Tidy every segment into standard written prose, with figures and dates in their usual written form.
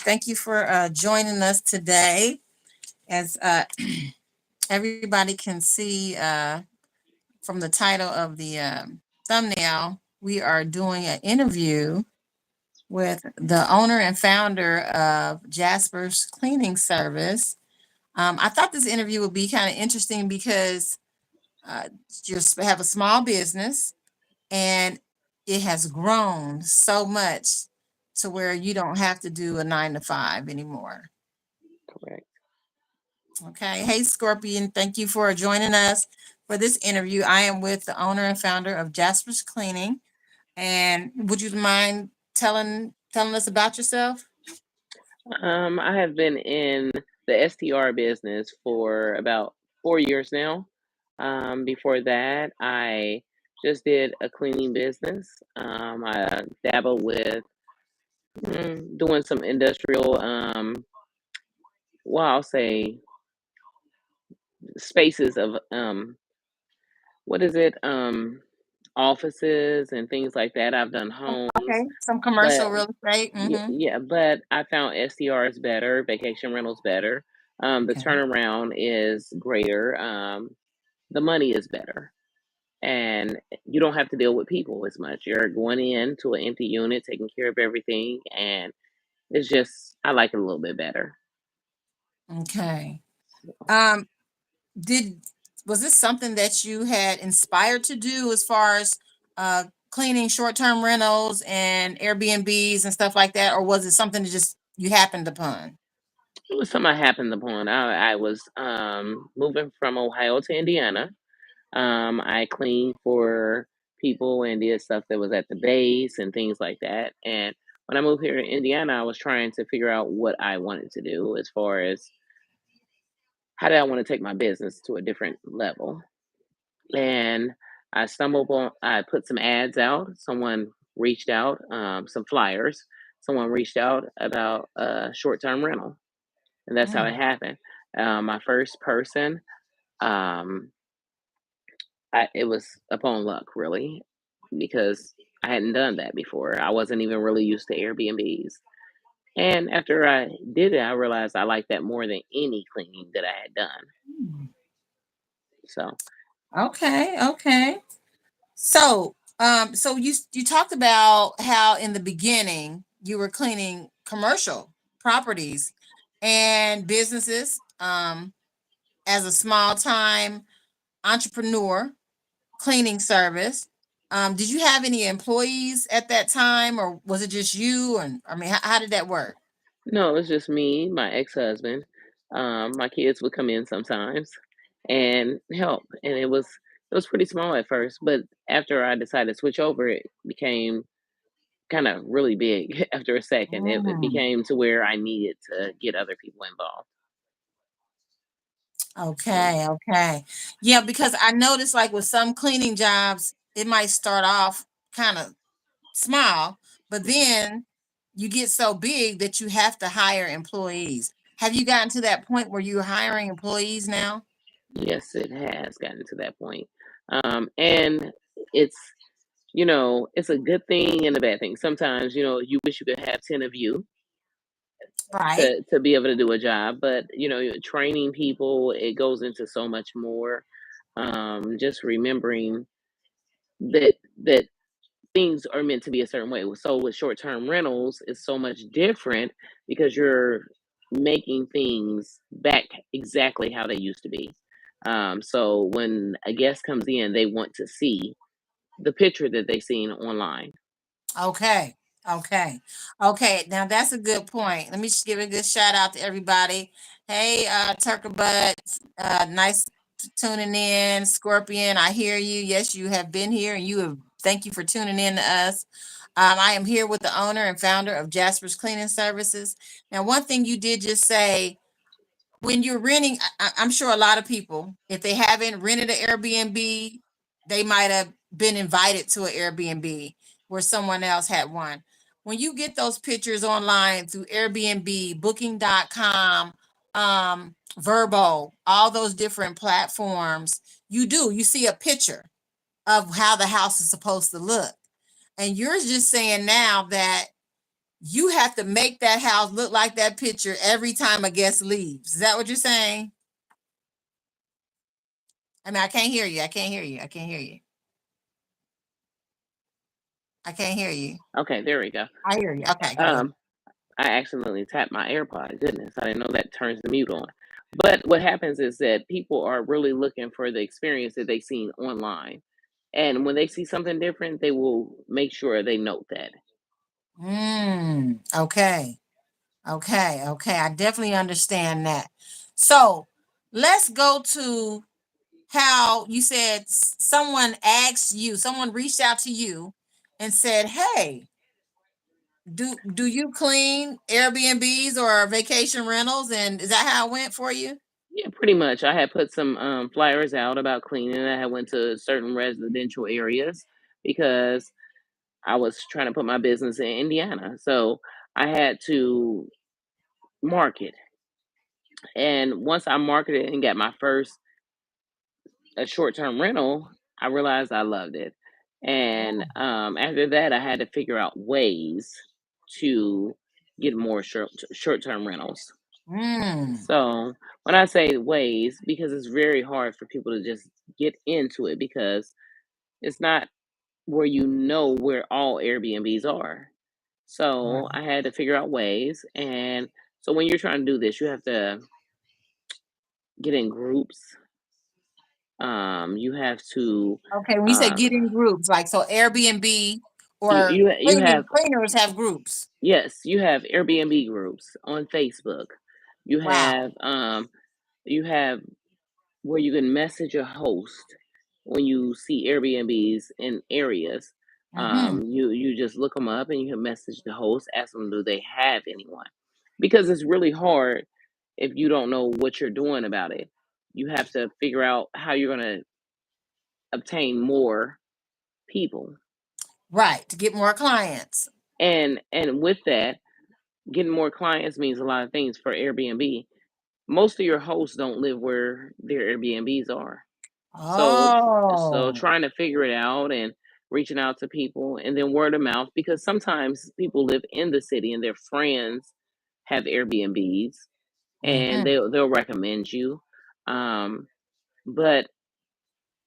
Thank you for joining us today. As everybody can see from the title of the thumbnail, we are doing an interview with the owner and founder of Jasper's Cleaning Service. I thought this interview would be kind of interesting because uh, you have a small business and it has grown so much to where you don't have to do a 9 to 5 anymore. Correct. Okay. Hey, Scorpion. Thank you for joining us for this interview. I am with the owner and founder of Jasper's Cleaning. And would you mind telling us about yourself? I have been in the STR business for about 4 years now. Before that, I just did a cleaning business. I dabbled with doing some industrial, well, I'll say spaces of what is it? Offices and things like that. I've done homes, Okay. Some commercial but real estate. Mm-hmm. yeah, but I found STR is better, vacation rentals better. The Okay. turnaround is greater. The money is better, and you don't have to deal with people as much. You're going into an empty unit, taking care of everything, and it's just I like it a little bit better. Okay. Um, did was this something that you had inspired to do as far as uh cleaning short-term rentals and Airbnbs and stuff like that, or was it something that just you happened upon? It was something I happened upon. I was moving from Ohio to Indiana. I cleaned for people and did stuff that was at the base and things like that. And when I moved here to Indiana, I was trying to figure out what I wanted to do as far as how did I want to take my business to a different level. And I put some ads out. Someone reached out, some flyers. Someone reached out about a short term rental. And that's how it Mm. happened. My first person, um, it was upon luck, really, because I hadn't done that before. I wasn't even really used to Airbnbs. And after I did it, I realized I liked that more than any cleaning that I had done. So, Okay, okay. So you talked about how in the beginning you were cleaning commercial properties and businesses as a small time entrepreneur cleaning service. Did you have any employees at that time, or was it just you? And I mean, how did that work? no, it was just me, my ex husband. My kids would come in sometimes and help. And it was pretty small at first, but after I decided to switch over, it became kind of really big after a second. It Mm. became to where I needed to get other people involved. So, Okay, okay. Yeah, because I noticed like with some cleaning jobs, it might start off kind of small, but mhm. then you get so big that you have to hire employees. Have you gotten to that point where you're hiring employees now? Yes, it has gotten to that point. And it's, it's a good thing and a bad thing. Sometimes, you wish you could have 10 of you Right. to be able to do a job, but, training people, it goes into so much more. Just remembering that things are meant to be a certain way. So with short-term rentals, it's so much different because you're making things back exactly how they used to be. So when a guest comes in, they want to see the picture that they seen online. Okay. Okay. Okay. Now that's a good point. Let me just give a good shout out to everybody. Hey, Turker Butt, nice tuning in. Scorpion, I hear you. Yes, you have been here and you have thank you for tuning in to us. I am here with the owner and founder of Jasper's Cleaning Services. Now, one thing you did just say when you're renting, I'm sure a lot of people, if they haven't rented an Airbnb, they might have been invited to an Airbnb where someone else had one. When you get those pictures online through Airbnb, Booking.com, Verbo, all those different platforms, you see a picture of how the house is supposed to look. And you're just saying now that you have to make that house look like that picture every time a guest leaves. Is that what you're saying? I mean, I can't hear you. I can't hear you. I can't hear you. I can't hear you. Okay, there we go. I hear you. Okay, go ahead. Um, I accidentally tapped my AirPod. Goodness, I didn't know that turns the mute on. But what happens is that people are really looking for the experience that they've seen online. And when they see something different, they will make sure they note that. Okay. Okay. Okay. I definitely understand that. So let's go to how you said someone asked you, someone reached out to you and said, "Hey, do you clean Airbnbs or vacation rentals?" And is that how it went for you? Yeah, pretty much. I had put some flyers out about cleaning. I had went to certain residential areas because I was trying to put my business in Indiana. So I had to market. And once I marketed and got my first a short-term rental, I realized I loved it. And Oh. after that, I had to figure out ways to get more short-term rentals. Mm, So when I say ways, because it's very hard for people to just get into it because it's not where you know where all Airbnbs are. So right. I had to figure out ways. And so when you're trying to do this, you have to get in groups. You have to Okay, when you say um, get in groups, like so Airbnb you or you have cleaners have groups. yes, you have Airbnb groups on Facebook. You Wow. have you have where you can message a host when you see Airbnbs in areas. Mm-hmm. You just look them up and you can message the host, ask them do they have anyone, because it's really hard if you don't know what you're doing about it. You have to figure out how you're going to obtain more people, Right, to get more clients. and with that, getting more clients means a lot of things for Airbnb. Most of your hosts don't live where their Airbnbs are. So Oh. trying to figure it out and reaching out to people and then word of mouth, because sometimes people live in the city and their friends have Airbnbs and Mm-hmm. they'll recommend you. Um, but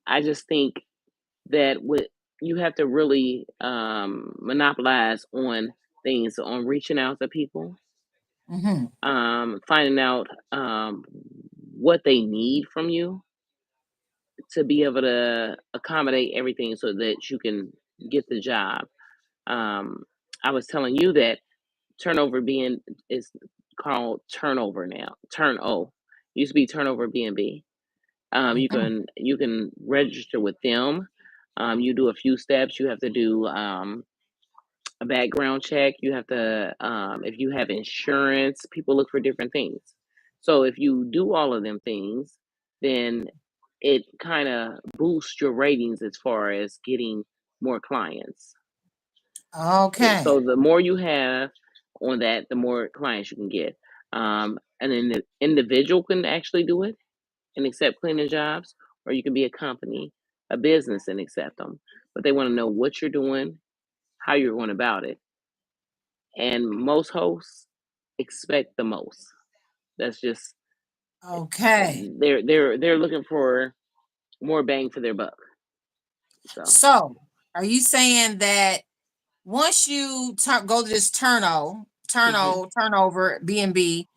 I just think that with you have to really monopolize on things, on reaching out to people, Mm-hmm. finding out what they need from you to be able to accommodate everything so that you can get the job. Um, I was telling you that turnover being is called turnover now. Turn O used to be turnover BNB. Mm-hmm. You can register with them. You do a few steps. You have to do a background check. You have to if you have insurance. People look for different things. So if you do all of them things, then it kind of boosts your ratings as far as getting more clients. Okay. So the more you have on that, the more clients you can get. And then the individual can actually do it and accept cleaning jobs, or you can be a company, a business, and accept them. But they want to know what you're doing, how you're going about it. And most hosts expect the most. That's just Okay. they're looking for more bang for their buck. So So are you saying that once you go to this hmm turnover B&B,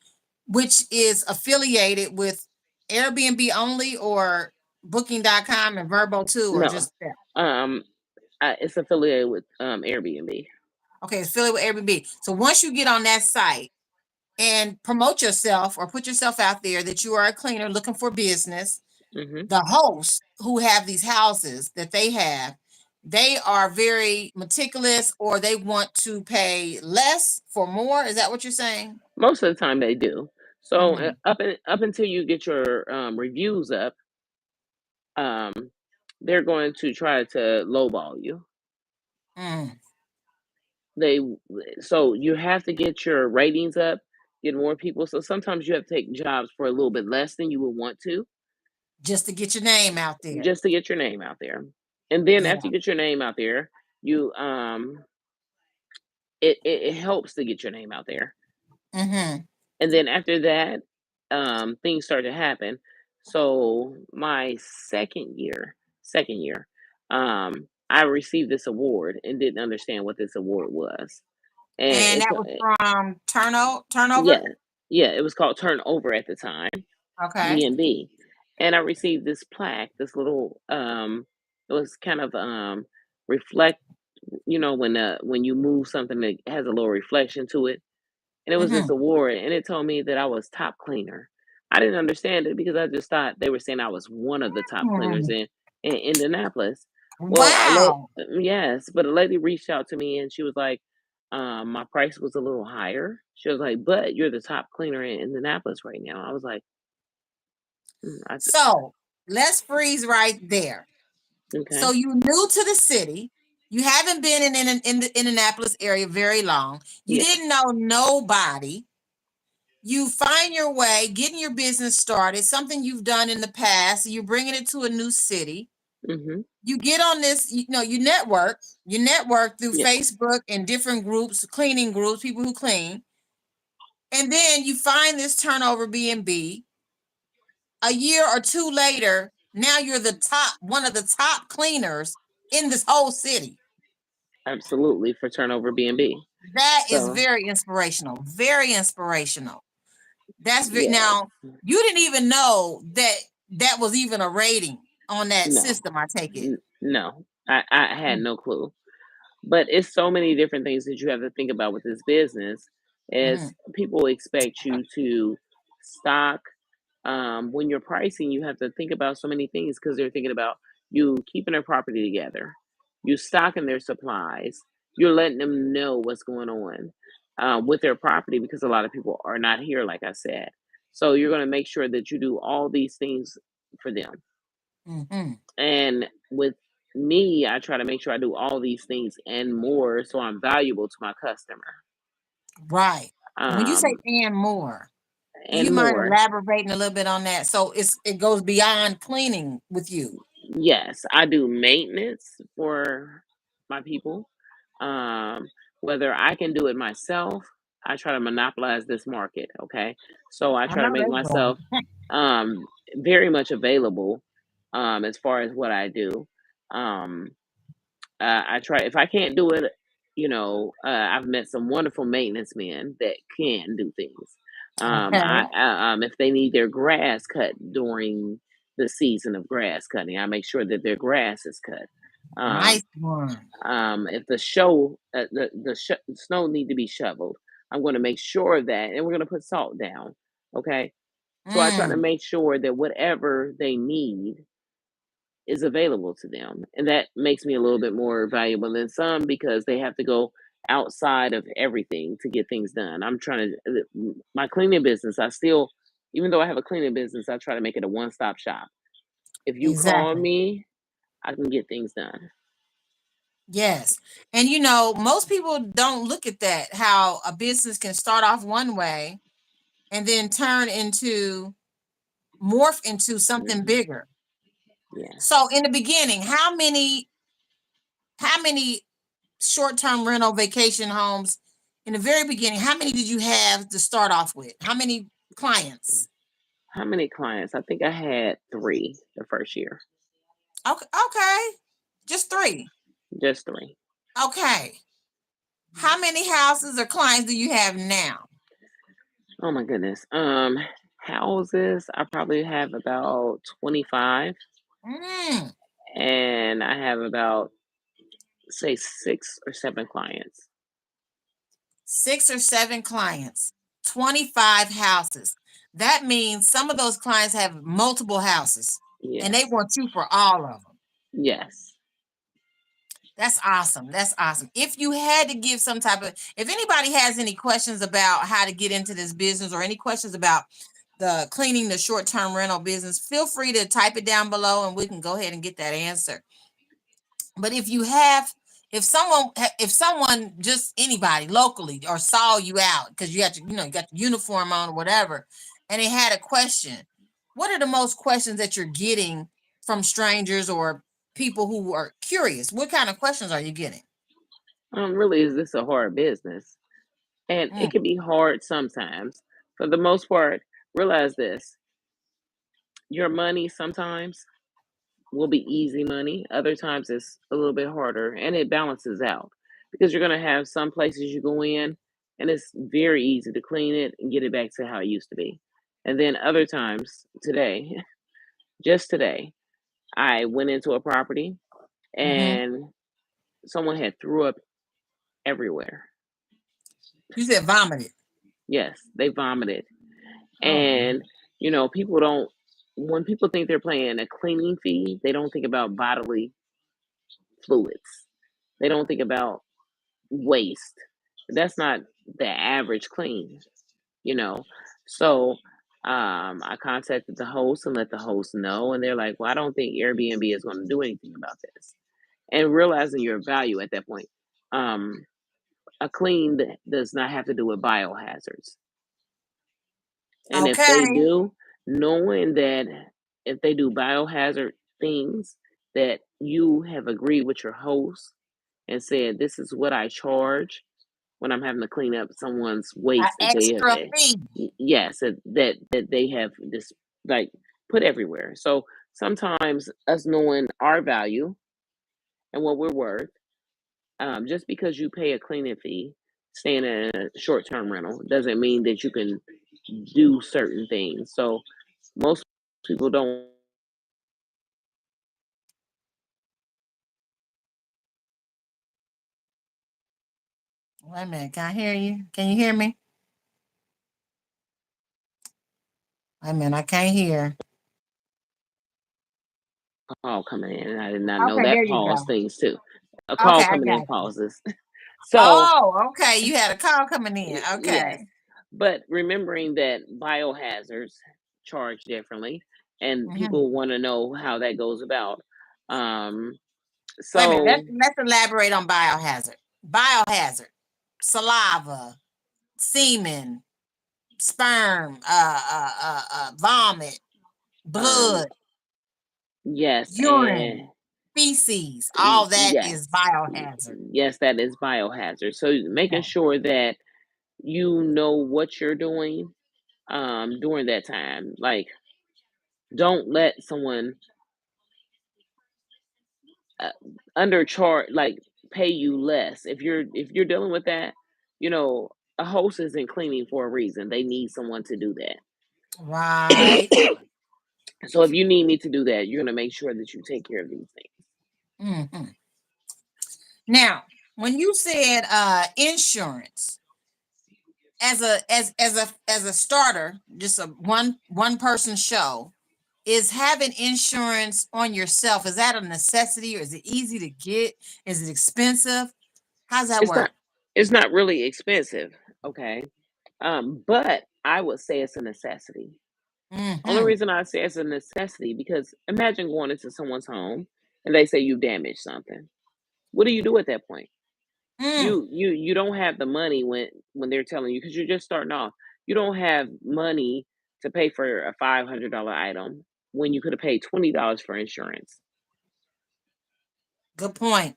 which is affiliated with Airbnb only or booking.com and Verbo too, or no, just that? um, it's affiliated with Airbnb. Okay, it's affiliated with Airbnb. So once you get on that site and promote yourself or put yourself out there that you are a cleaner looking for business, hmm the hosts who have these houses that they have, they are very meticulous or they want to pay less for more. Is that what you're saying? Most of the time they do. So Mm-hmm. up until you get your reviews up, um, they're going to try to lowball you. Mm. They so you have to get your ratings up, get more people. So sometimes you have to take jobs for a little bit less than you would want to, Just to get your name out there. just to get your name out there. And then Yeah. after you get your name out there, you it helps to get your name out there. Mm-hmm. And then after that, things started to happen. So my second year, I received this award and didn't understand what this award was. And And it's that was from turnover. yeah, yeah, it was called Turnover at the time, Okay. B&B. And I received this plaque, this little it was kind of reflect, when you move something that has a little reflection to it, and it was this Mm-hmm. award, and it told me that I was top cleaner. I didn't understand it because I just thought they were saying I was one of the top cleaners in Indianapolis. Well, Wow. yes, but a lady reached out to me and she was like, my price was a little higher. She was like, but you're the top cleaner in Indianapolis right now. I was like, I said, So let's freeze right there. So okay, you new to the city. You haven't been in the Indianapolis area very long. You yeah, didn't know nobody. You find your way, getting your business started, something you've done in the past. You're bringing it to a new city. mm-hmm, You get on this, you network. You network through yeah, Facebook and different groups, cleaning groups, people who clean. And then you find this turnover B&B. A year or two later, now you're one of the top cleaners in this whole city. absolutely for Turnover B&B. That is So very inspirational. Very inspirational. yeah, Now you didn't even know that that was even a rating on that no, system. I take it. no, I had no clue. But it's so many different things that you have to think about with this business, Mm-hmm. is people expect you to stock. When you're pricing, you have to think about so many things because they're thinking about you keeping their property together, you stocking their supplies, you're letting them know what's going on with their property because a lot of people are not here, like I said. So you're going to make sure that you do all these things for them. Mm-hmm. And with me, I try to make sure I do all these things and more so I'm valuable to my customer. Right. When you say Um, and more, do you and mind more. elaborating a little bit on that? So it goes beyond cleaning with you. Yes, I do maintenance for my people. Um, Whether I can do it myself, I try to monopolize this market. Okay. So I I try to know make that's right. myself um, very much available as far as what I do. Um, I try if I can't do it, I've met some wonderful maintenance men that can do things. Okay. If they need their grass cut during the season of grass cutting, I make sure that their grass is cut. Um, Nice one. if the snow need to be shoveled, I'm going to make sure of that, and we're going to put salt down. Okay, so I try to Mm, make sure that whatever they need is available to them. And that makes me a little bit more valuable than some because they have to go outside of everything to get things done. I'm trying to, my cleaning business, even though I have a cleaning business, I try to make it a one stop shop. If you call exactly. me, I can get things done. Yes. And most people don't look at that, how a business can start off one way and then morph into something Hmm. bigger. So Yes. in the beginning, how many short-term rental vacation homes in the very beginning, how many did you have to start off with? How many clients? How many clients? I think I had three the first year. Okay, okay. Just three. Just three. Okay. How many houses or clients do you have now? Oh my goodness. Houses, I probably have about 25, Mm, and I have about say 6 or 7 clients. 6 or 7 clients, 25 houses. That means some of those clients have multiple houses and they Yes. want you for all of them. Yes. That's awesome. That's awesome. If you had to give if anybody has any questions about how to get into this business or any questions about the short-term rental business, feel free to type it down below and we can go ahead and get that answer. But if someone, just anybody locally or saw you out because you got the uniform on or whatever, and they had a question, what are the most questions that you're getting from strangers or people who are curious? What kind of questions are you getting? Really, is this a hard business? And it Mm, can be hard sometimes. For the most part, realize this: your money sometimes will be easy money. Other times it's a little bit harder, and it balances out because you're going to have some places you go in and it's very easy to clean it and get it back to how it used to be. And then other times, today, just today, I went into a property mm-hmm. and someone had threw up everywhere. You said vomited. Yes, they vomited. Oh, no. And, people don't, when people think they're paying a cleaning fee, they don't think about bodily fluids. They don't think about waste. That's not the average clean, you know. So I contacted the host and let the host know, and they're like, "Well, I don't think Airbnb is going to do anything about this." And realizing your value at that point, um, a clean does not have to do with biohazards, and if they Okay. do, knowing that if they do biohazard things, that you have agreed with your host and said, "This is what I charge when I'm having to clean up someone's An waste that they have, extra fee. yes, that they have this, like, put everywhere." So sometimes us knowing our value and what we're worth, just because you pay a cleaning fee, staying in a short term rental, doesn't mean that you can do certain things. So most people don't. Wait a minute. Can I hear you? Can you hear me? Wait a minute. I can't hear. Call coming in, and I did not know Okay, that there you pause go. things too. A Okay, call I coming in got you. pauses. So Oh, okay. You had a call coming in. yes, Okay. but remembering that biohazards charge differently, and Hmm. people want to know how that goes about. Um, Wait a minute. so Let's elaborate on biohazard. Biohazard. Saliva, semen, sperm, vomit, um, blood, yes, and urine, feces. All that is yes, biohazard. yes, that is biohazard. So making Okay. sure that you know what you're doing during that time. Like, don't let someone uh, undercharge, like, pay you less. If you're dealing with that, you know, a host isn't cleaning for a reason. They need someone to do Right. that. So if you need me to do that, you're gonna make sure that you take care of these things. Hmm. Now, when you said insurance, as a starter, just a one person show, is having insurance on yourself, is that a necessity or is it easy to get? Is it expensive? How's that It's not work? it's not really expensive, okay? But I would say it's a necessity. Only Mm-hmm. reason I say it's a necessity because imagine going into someone's home and they say you damaged something. What do you do at that point? Mm. You don't have the money when they're telling you because you're just starting off. You don't have money to pay for a $500 item when you could have paid $20 for insurance. Good point.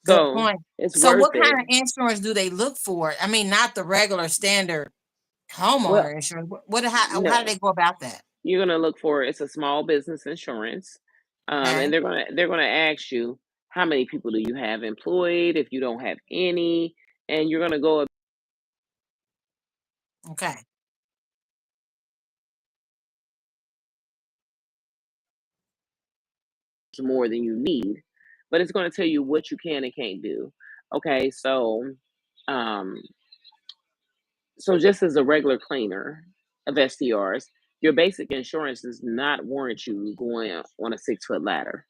Good So point. it's So worth what it. kind of insurance do they look for? I mean, not the regular standard Well, homeowner insurance. How do no, they go about that? you're gonna look for, it's a small business insurance, and Okay. they're gonna ask you how many people do you have employed if you don't have any, and you're gonna go Okay. more than you need, but it's gonna tell you what you can and can't do. Okay, um, so just as a regular cleaner of STRs, your basic insurance does not warrant you going on a 6 foot ladder.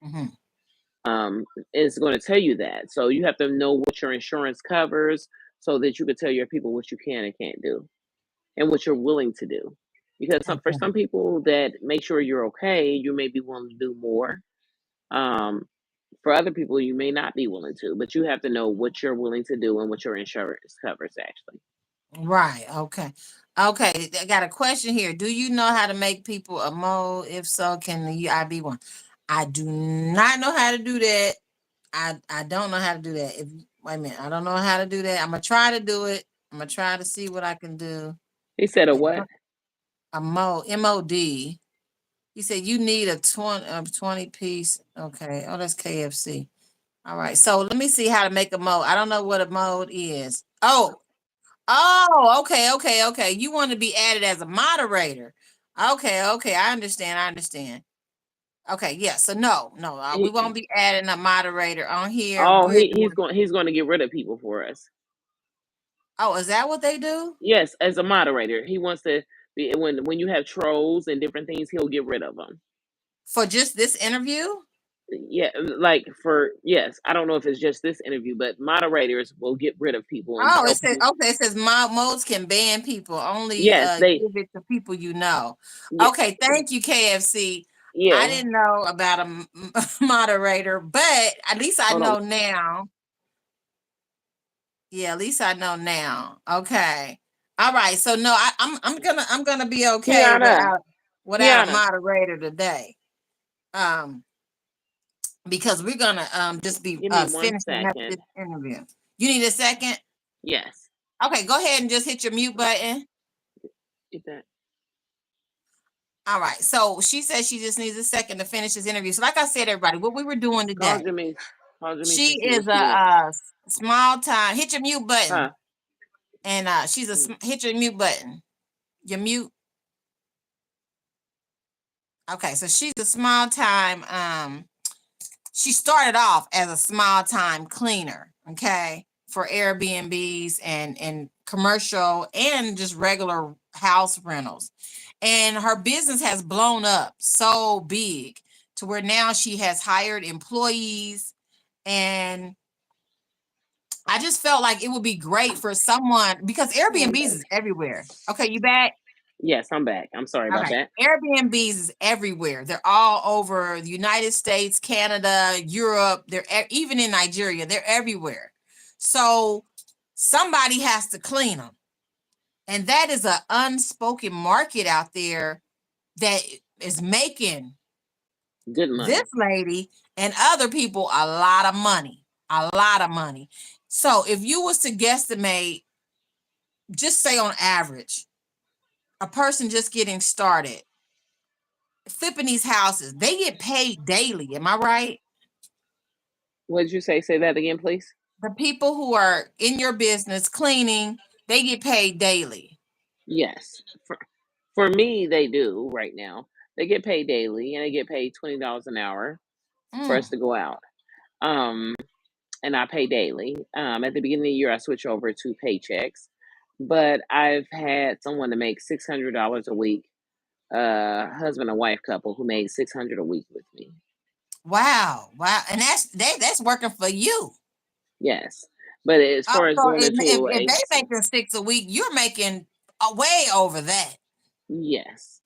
Hmm. Um, it's going to tell you that. So you have to know what your insurance covers so that you can tell your people what you can and can't do and what you're willing to do. Because for Okay. some people that make sure you're okay, you may be willing to do more. Um, for other people, you may not be willing to, but you have to know what you're willing to do and what your insurance covers actually. Right. Okay. Okay. I got a question here. Do you know how to make people a mole? If so, can I be one? I do not know how to do that. I don't know how to do that. Wait a minute. I don't know how to do that. I'm gonna try to do it. I'm gonna try to see what I can do. He said a what? A MOD. He said you need a 20 piece. Okay. Oh, that's KFC. All right. So let me see how to make a mode. I don't know what a mode is. Oh, okay. You want to be added as a moderator. Okay. I understand. Okay, yeah. So no, we He, won't be adding a moderator on here. oh, We're he's doing. going to get rid of people for us. Oh, is that what they do Yes, as a moderator, he wants to be when you have trolls and different things, he'll get rid of them. for just this interview? Yeah, like for yes, I don't know if it's just this interview, but moderators will get rid of people and Oh, tell it says people. okay. It says modes can ban people. Only Yes, they. give it to people you know. Yeah, Okay, thank you, KFC. I yeah. didn't know about a moderator, but at least I Hold on, know now. Yeah, at least I know now. Okay. All right. So no, I'm gonna be okay Kiana. without a Kiana, moderator today. Um, because we're gonna just be give me one finishing up second. this interview. You need a second? Yes, Okay, go ahead and just hit your mute button. get that. All right. So she says she just needs a second to finish this interview. So, like I said, everybody, what we were doing Call today, Jimmy. Call Jimmy she to see what is she wants. a small time. Hit your mute button, Huh? and hit your mute button. Your mute. Okay, so she's a small time. She started off as a small time cleaner. Okay, for Airbnbs and commercial and just regular house rentals. And her business has blown up so big to where now she has hired employees. And I just felt like it would be great for someone because Oh, I'm Airbnbs back. is everywhere. Okay, you back? Yes, I'm back. I'm sorry about Okay. that. Airbnbs is everywhere. They're all over the United States, Canada, Europe. They're even in Nigeria. They're everywhere. So somebody has to clean them. And that is an unspoken market out there that is making Good this money. lady and other people a lot of money. A lot of money. So if you was to guesstimate, just say on average, a person just getting started, flipping these houses, they get paid daily. Am I right? What did you say? Say that again, please. The people who are in your business cleaning, they get paid daily. Yes. For me, they do right now. They get paid daily, and they get paid $20 an hour for us Mm. to go out. Um, and I pay daily. At the beginning of the year, I switch over to paychecks, but I've had someone to make $600 a week. Husband and wife couple who made 600 a week with me. Wow. And that's working for you. Yes, but as Oh, far as so going into if a they making six a week, you're making way over that. yes,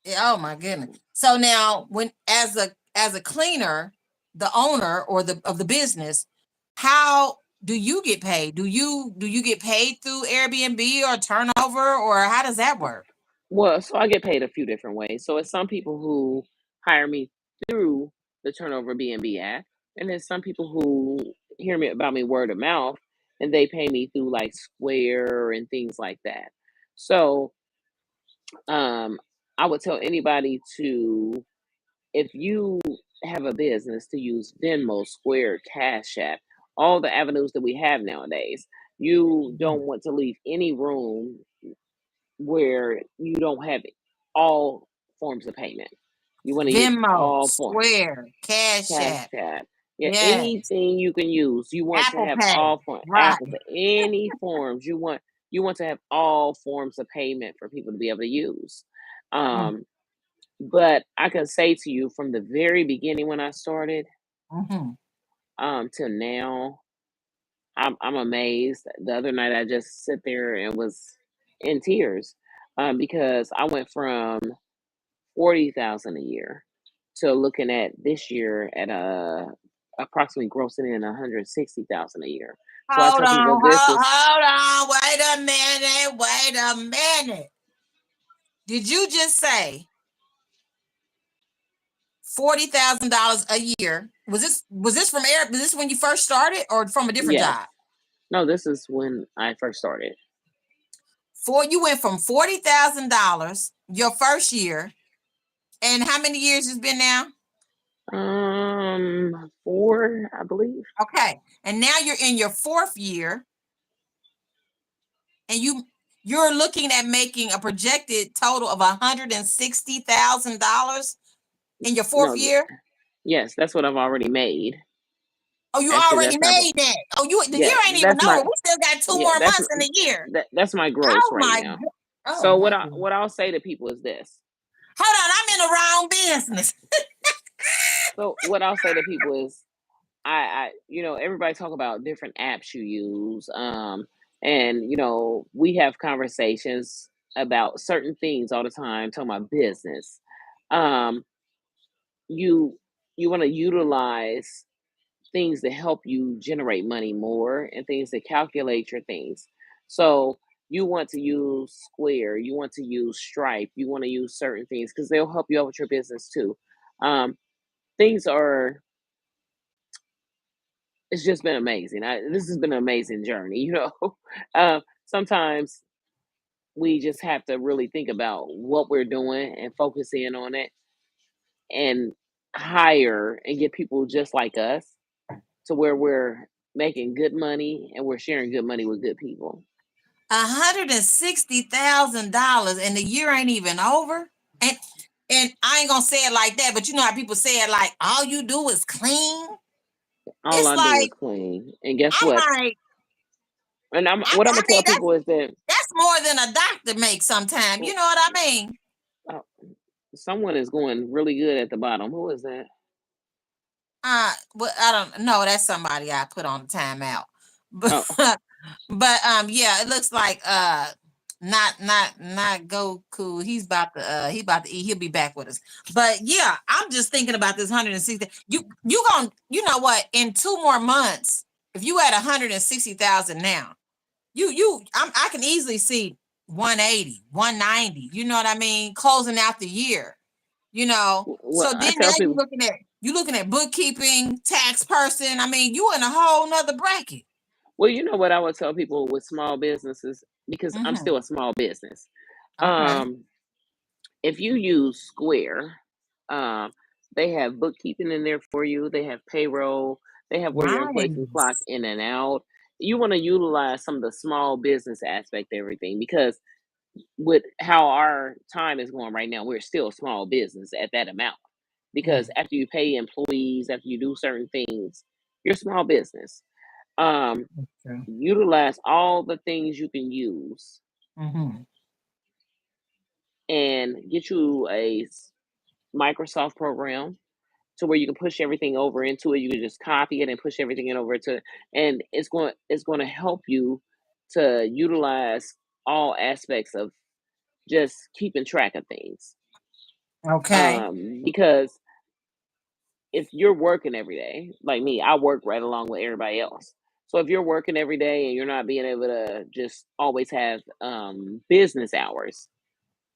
Yeah, oh my goodness. So now when as a cleaner, the owner or the of the business, how do you get paid? Do you get paid through Airbnb or turnover or how does that work? well, so I get paid a few different ways. So it's some people who hire me through the Turnover B&B app, and then some people who hear me about me word of mouth, and they pay me through like Square and things like that. So um, I would tell anybody to, if you have a business, to use Venmo, Square, Cash App, all the avenues that we have nowadays. You don't Mhm. want to leave any room where you don't have all forms of payment. You want to use Venmo, all forms. Square, Cash Cash App, App. Yeah, yes, anything you can use. You want to Apple have Pay, all forms. right. Apple Pay, any forms you want to have all forms of payment for people to be able to use. Mm, Um, but I can say to you from the very beginning when I started, mhm. till now, I'm amazed. The other night I just sit there and was in tears, because I went from 40,000 a year to looking at this year at approximately grossing in 160,000 a year. So I Hold tell people on, this is hold on, wait a minute. Did you just say $40,000 a year. Was this from Air? Was this when you first started, or from a different Yes. job? No, this is when I first started. You went from $40,000 your first year, and how many years it's been now? 4, I believe. Okay, and now you're in your fourth year, and you're looking at making a projected total of $160,000 in your fourth No, year. yes, that's what I've already made. Oh, you Actually, already that's not. made that. Oh, the year Yeah, ain't even that's my. over. We still got two Yeah, more months in the year. that's my gross Oh right my now. god. Oh So my god. what I'll say to people is this. Hold on, I'm in the wrong business. So what I'll say to people is, I everybody talk about different apps you use, and we have conversations about certain things all the time, talking about business. Um, you you want to utilize things that help you generate money more and things that calculate your things. So you want to use Square, you want to use Stripe, you want to use certain things because they'll help you out with your business too. Um, things are It's just been amazing. This has been an amazing journey, Sometimes we just have to really think about what we're doing and focus in on it and hire and get people just like us to where we're making good money and we're sharing good money with good people. $160,000, and the year ain't even over. And I ain't gonna say it like that, but you know how people say it, like all you do is clean. All It's I do like is clean. And guess I'm what? like, And I, what I'm I gonna mean tell people is that that's more than a doctor makes sometimes. You oh, know what I mean? uh, someone is going really good at the bottom. Who is that? Well, I don't know. That's somebody I put on the timeout. But Oh, yeah, it looks like not Goku. He's about to eat. He'll be back with us. But yeah, I'm just thinking about this 160. You know what? In 2 more months, if you had 160,000 now, I can easily see 180, 190. You know what I mean? Closing out the year. well, So I then now tell people. you looking at bookkeeping, tax person. I mean, you in a whole nother bracket. Well, you know what I would tell people with small businesses because I'm Mm-hmm. still a small business. Okay. Um, if you use Square, um, they have bookkeeping in there for you. They have payroll. They have where your employee can clock Nice. in and out. You want to utilize some of the small business aspect of everything because with how our time is going right now, we're still a small business at that amount. Because after you pay employees, after you do certain things, you're a small business. Um, Okay. Utilize all the things you can use Mm-hmm. and get you Microsoft program to where you can push everything over into it. You can just copy it and push everything in over into it, and it's going to help you to utilize all aspects of just keeping track of things. Okay. Because if you're working every day, like me, I work right along with everybody else. So if you're working every day and you're not being able to just always have business hours,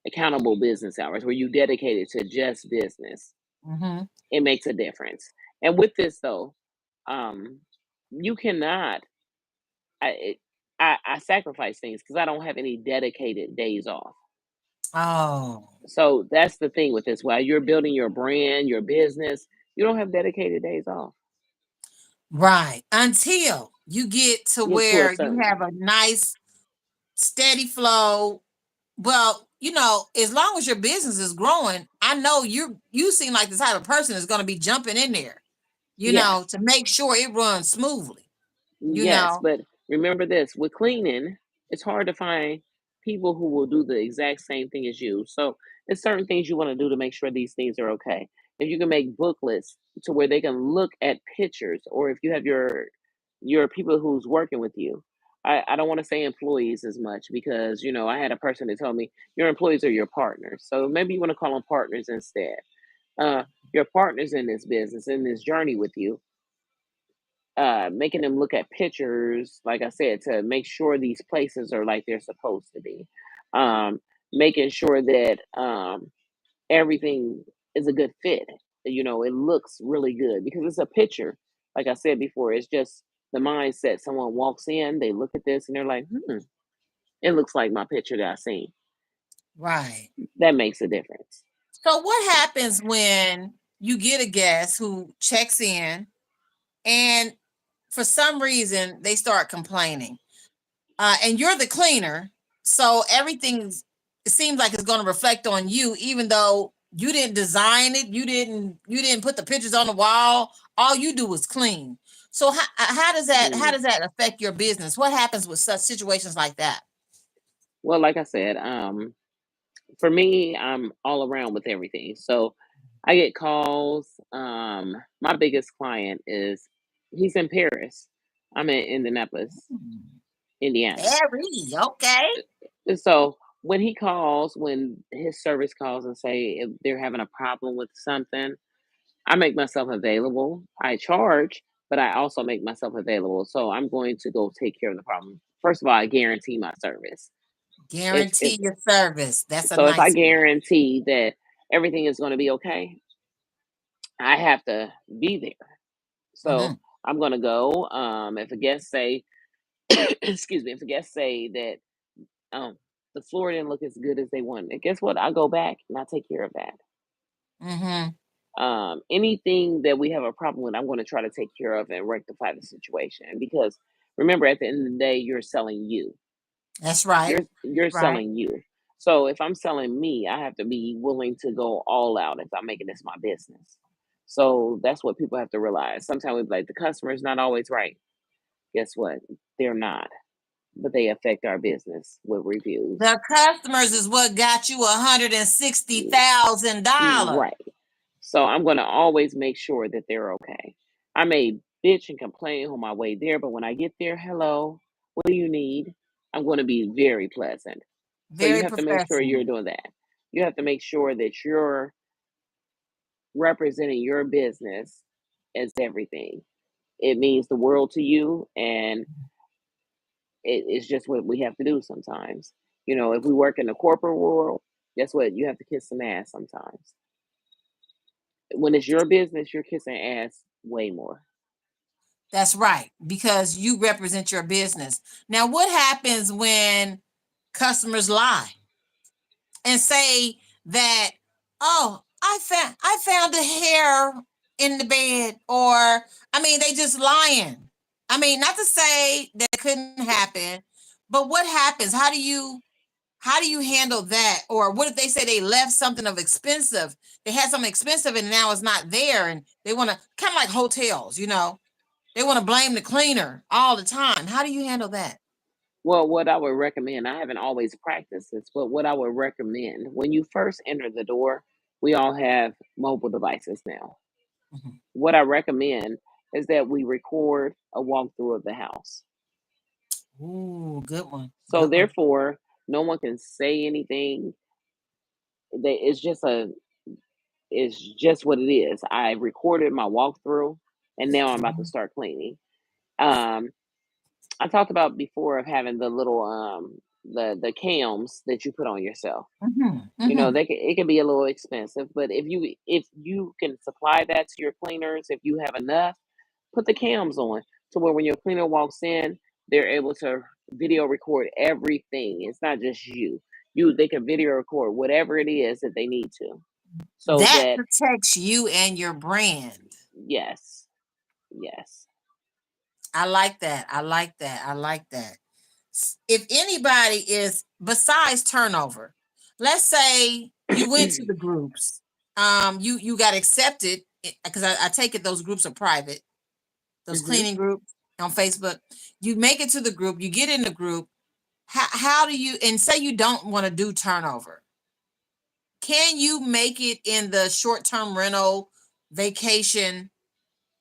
accountable business hours where you dedicate it to just business, Mm-hmm. it makes a difference. And with this though, um, you cannot. I I sacrifice things because I don't have any dedicated days off. Oh, So that's the thing with this. While you're building your brand, your business, you don't have dedicated days off. right. Until you get to Get to a where you certain. have a nice steady flow. Well, as long as your business is growing, I know you seem like the type of person that's going to be jumping in there, Yes, to make sure it runs smoothly, you yes, know. but remember this: with cleaning, it's hard to find people who will do the exact same thing as you. So there's certain things you want to do to make sure these things are okay. If you can make booklets to where they can look at pictures, or if you have your people who's working with you. I don't want to say employees as much because I had a person that told me your employees are your partners. So maybe you want to call them partners instead. Your partners in this business, in this journey with you, making them look at pictures, like I said, to make sure these places are like they're supposed to be. Making sure that everything is a good fit. it looks really good because it's a picture. Like I said before, it's just the mindset. Someone walks in, they look at this, and they're like, it looks like my picture that I seen. Right. That makes a difference. So what happens when you get a guest who checks in and for some reason they start complaining? And you're the cleaner, so it seems like it's going to reflect on you, even though you didn't design it, you didn't put the pictures on the wall. All you do is clean. So how does Mm. that affect your business? What happens with such situations like that? Well, like I said, for me, I'm all around with everything. So I get calls. My biggest client is he's in Paris. I'm in Indianapolis, Hmm. Indiana. Very okay. And so when his service calls and say if they're having a problem with something, I make myself available. I charge, but I also make myself available. So I'm going to go take care of the problem. First of all, I guarantee my service. If Guarantee your service. That's a so, if I nice one. guarantee that everything is going to be okay, I have to be there. So Hmm. I'm going to go. If a guest say, excuse me, if a guest say that um, the floor didn't look as good as they wanted, guess what? I go back and I take care of that. Hmm. Anything that we have a problem with, I'm going to try to take care of and rectify the situation. Because remember, at the end of the day, you're selling you. That's right. You're Right. selling you. So if I'm selling me, I have to be willing to go all out if I'm making this my business. So that's what people have to realize. Sometimes we be like, the customer is not always right. Guess what? They're not, but they affect our business with reviews. The customers is what got you $160,000. Right. So I'm going to always make sure that they're okay. I may bitch and complain on my way there, but when I get there, hello, what do you need? I'm going to be very pleasant. So you Very have to make sure you're professional. doing that. You have to make sure that you're representing your business as everything. It means the world to you, and it's just what we have to do sometimes. If we work in the corporate world, guess what? You have to kiss some ass sometimes. When it's your business, you're kissing ass way more. That's right, because you represent your business. Now, what happens when customers lie and say that, oh, I found a hair in the bed, or they just lying. Not to say that couldn't happen, but what happens? How do you handle that? Or what if they say they left something of expensive? They had something expensive and now it's not there, and they want to kind of like hotels, they want to blame the cleaner all the time. How do you handle that? Well, what I would recommend, I haven't always practiced this, but what I would recommend when you first enter the door, we all have mobile devices now. Mhm. What I recommend is that we record a walkthrough of the house. Ooh, good one. So Good one. therefore, no one can say anything. It's just what it is. I recorded my walkthrough, and now I'm about to Mhm. start cleaning. Um, I talked about before of having the little the cams that you put on yourself. Mhm. Mhm. It can be a little expensive, but if you can supply that to your cleaners, if you have enough, put the cams on to where when your cleaner walks in, they're able to video record everything. It's not just you. They can video record whatever it is that they need to. So That that protects you and your brand. yes, yes. I like that. I like that. I like that. If anybody is besides turnover, let's say you went to the groups, you got accepted because I take it those groups are private, those hmm cleaning groups on Facebook. You make it to the group, you get in the group. How do you, and say you don't want to do turnover? Can you make it in the short term rental vacation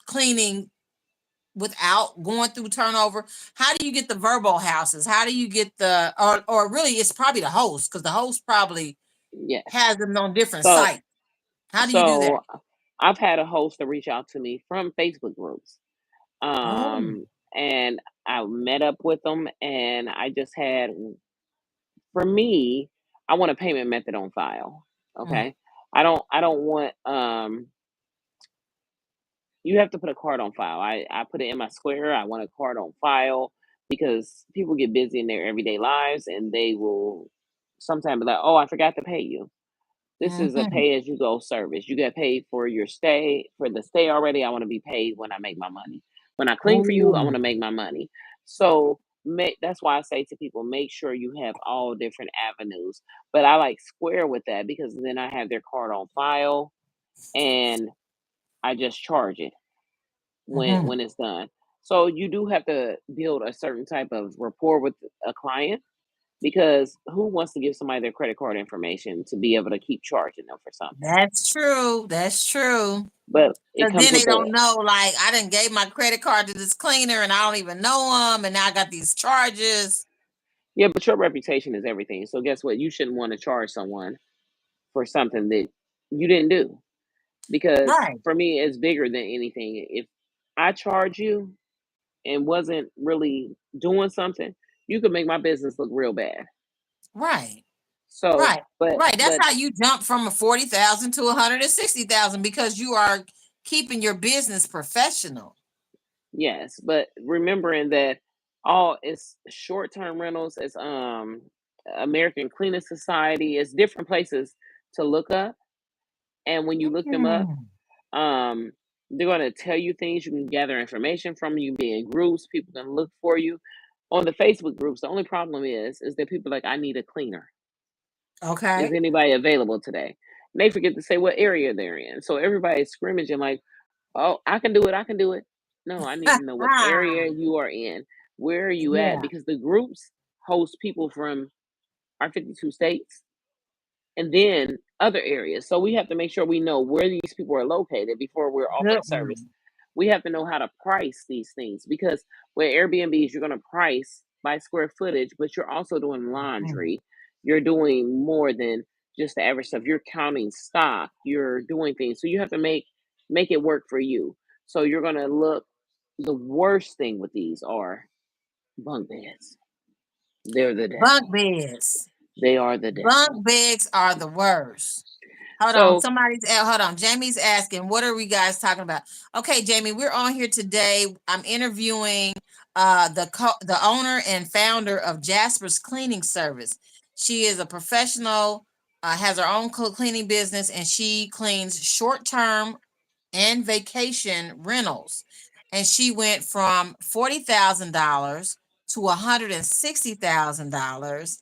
cleaning without going through turnover? How do you get the verbal houses? How do you get or really it's probably the host, because the host probably Yes. has them on different So sites. How do you do that? so I've had a host to reach out to me from Facebook groups. Oh. And I met up with them, and I just had, for me, I want a payment method on file. Mm. Okay. I don't want You have to put a card on file. I put it in my Square. I want a card on file because people get busy in their everyday lives and they will sometimes be like, "Oh, I forgot to pay you." This is a Mm-hmm. pay as you go service. You get paid for your stay, for the stay already. I want to be paid when I make my money. When I clean for you, I Ooh. want to make my money. So that's why I say to people, make sure you have all different avenues. But I like Square with that because then I have their card on file and I just charge it Mm-hmm. when it's done. So you do have to build a certain type of rapport with a client because who wants to give somebody their credit card information to be able to keep charging them for something? That's true. That's true. But it Cause comes then they with don't the know, like, I didn't gave my credit card to this cleaner and I don't even know him, and now I got these charges. yeah, but your reputation is everything. So guess what? You shouldn't want to charge someone for something that you didn't do. Because Right, for me, it's bigger than anything. If I charge you and wasn't really doing something, you could make my business look real bad. right, So, right, but right. That's but how you jump from a 40,000 to 160,000 because you are keeping your business professional. yes, but remembering that all it's short-term rentals, it's American Cleaning Society, it's different places to look up. And when you look them up, Mm. um, they're gonna tell you things. You can gather information from you, be in groups, people can look for you. On the Facebook groups, the only problem is that people are like, I need a cleaner. Is Okay. anybody available today? And they forget to say what area they're in. So everybody's scrimmaging like, oh, I can do it. I can do it. No, I need to know what area you are in. Where are you at? Yeah. Because the groups host people from our 52 states and then other areas. So we have to make sure we know where these people are located before we're Good offering service. one. We have to know how to price these things because with Airbnbs, you're going to price by square footage, but you're also doing Mm. laundry. You're doing more than just the average stuff. You're counting stock. You're doing things. So you have to make it work for you. So you're going to look. The worst thing with these are bunk beds. They're the Bunk devil. beds. They are the devil. Bunk beds are the worst. Hold on. So Hold on. Jamie's asking, what are we guys talking about? Okay, Jamie, we're on here today. I'm interviewing the owner and founder of Jasper's Cleaning Service. She is a professional, has her own cleaning business, and she cleans short-term and vacation rentals. And she went from $40,000 to $160,000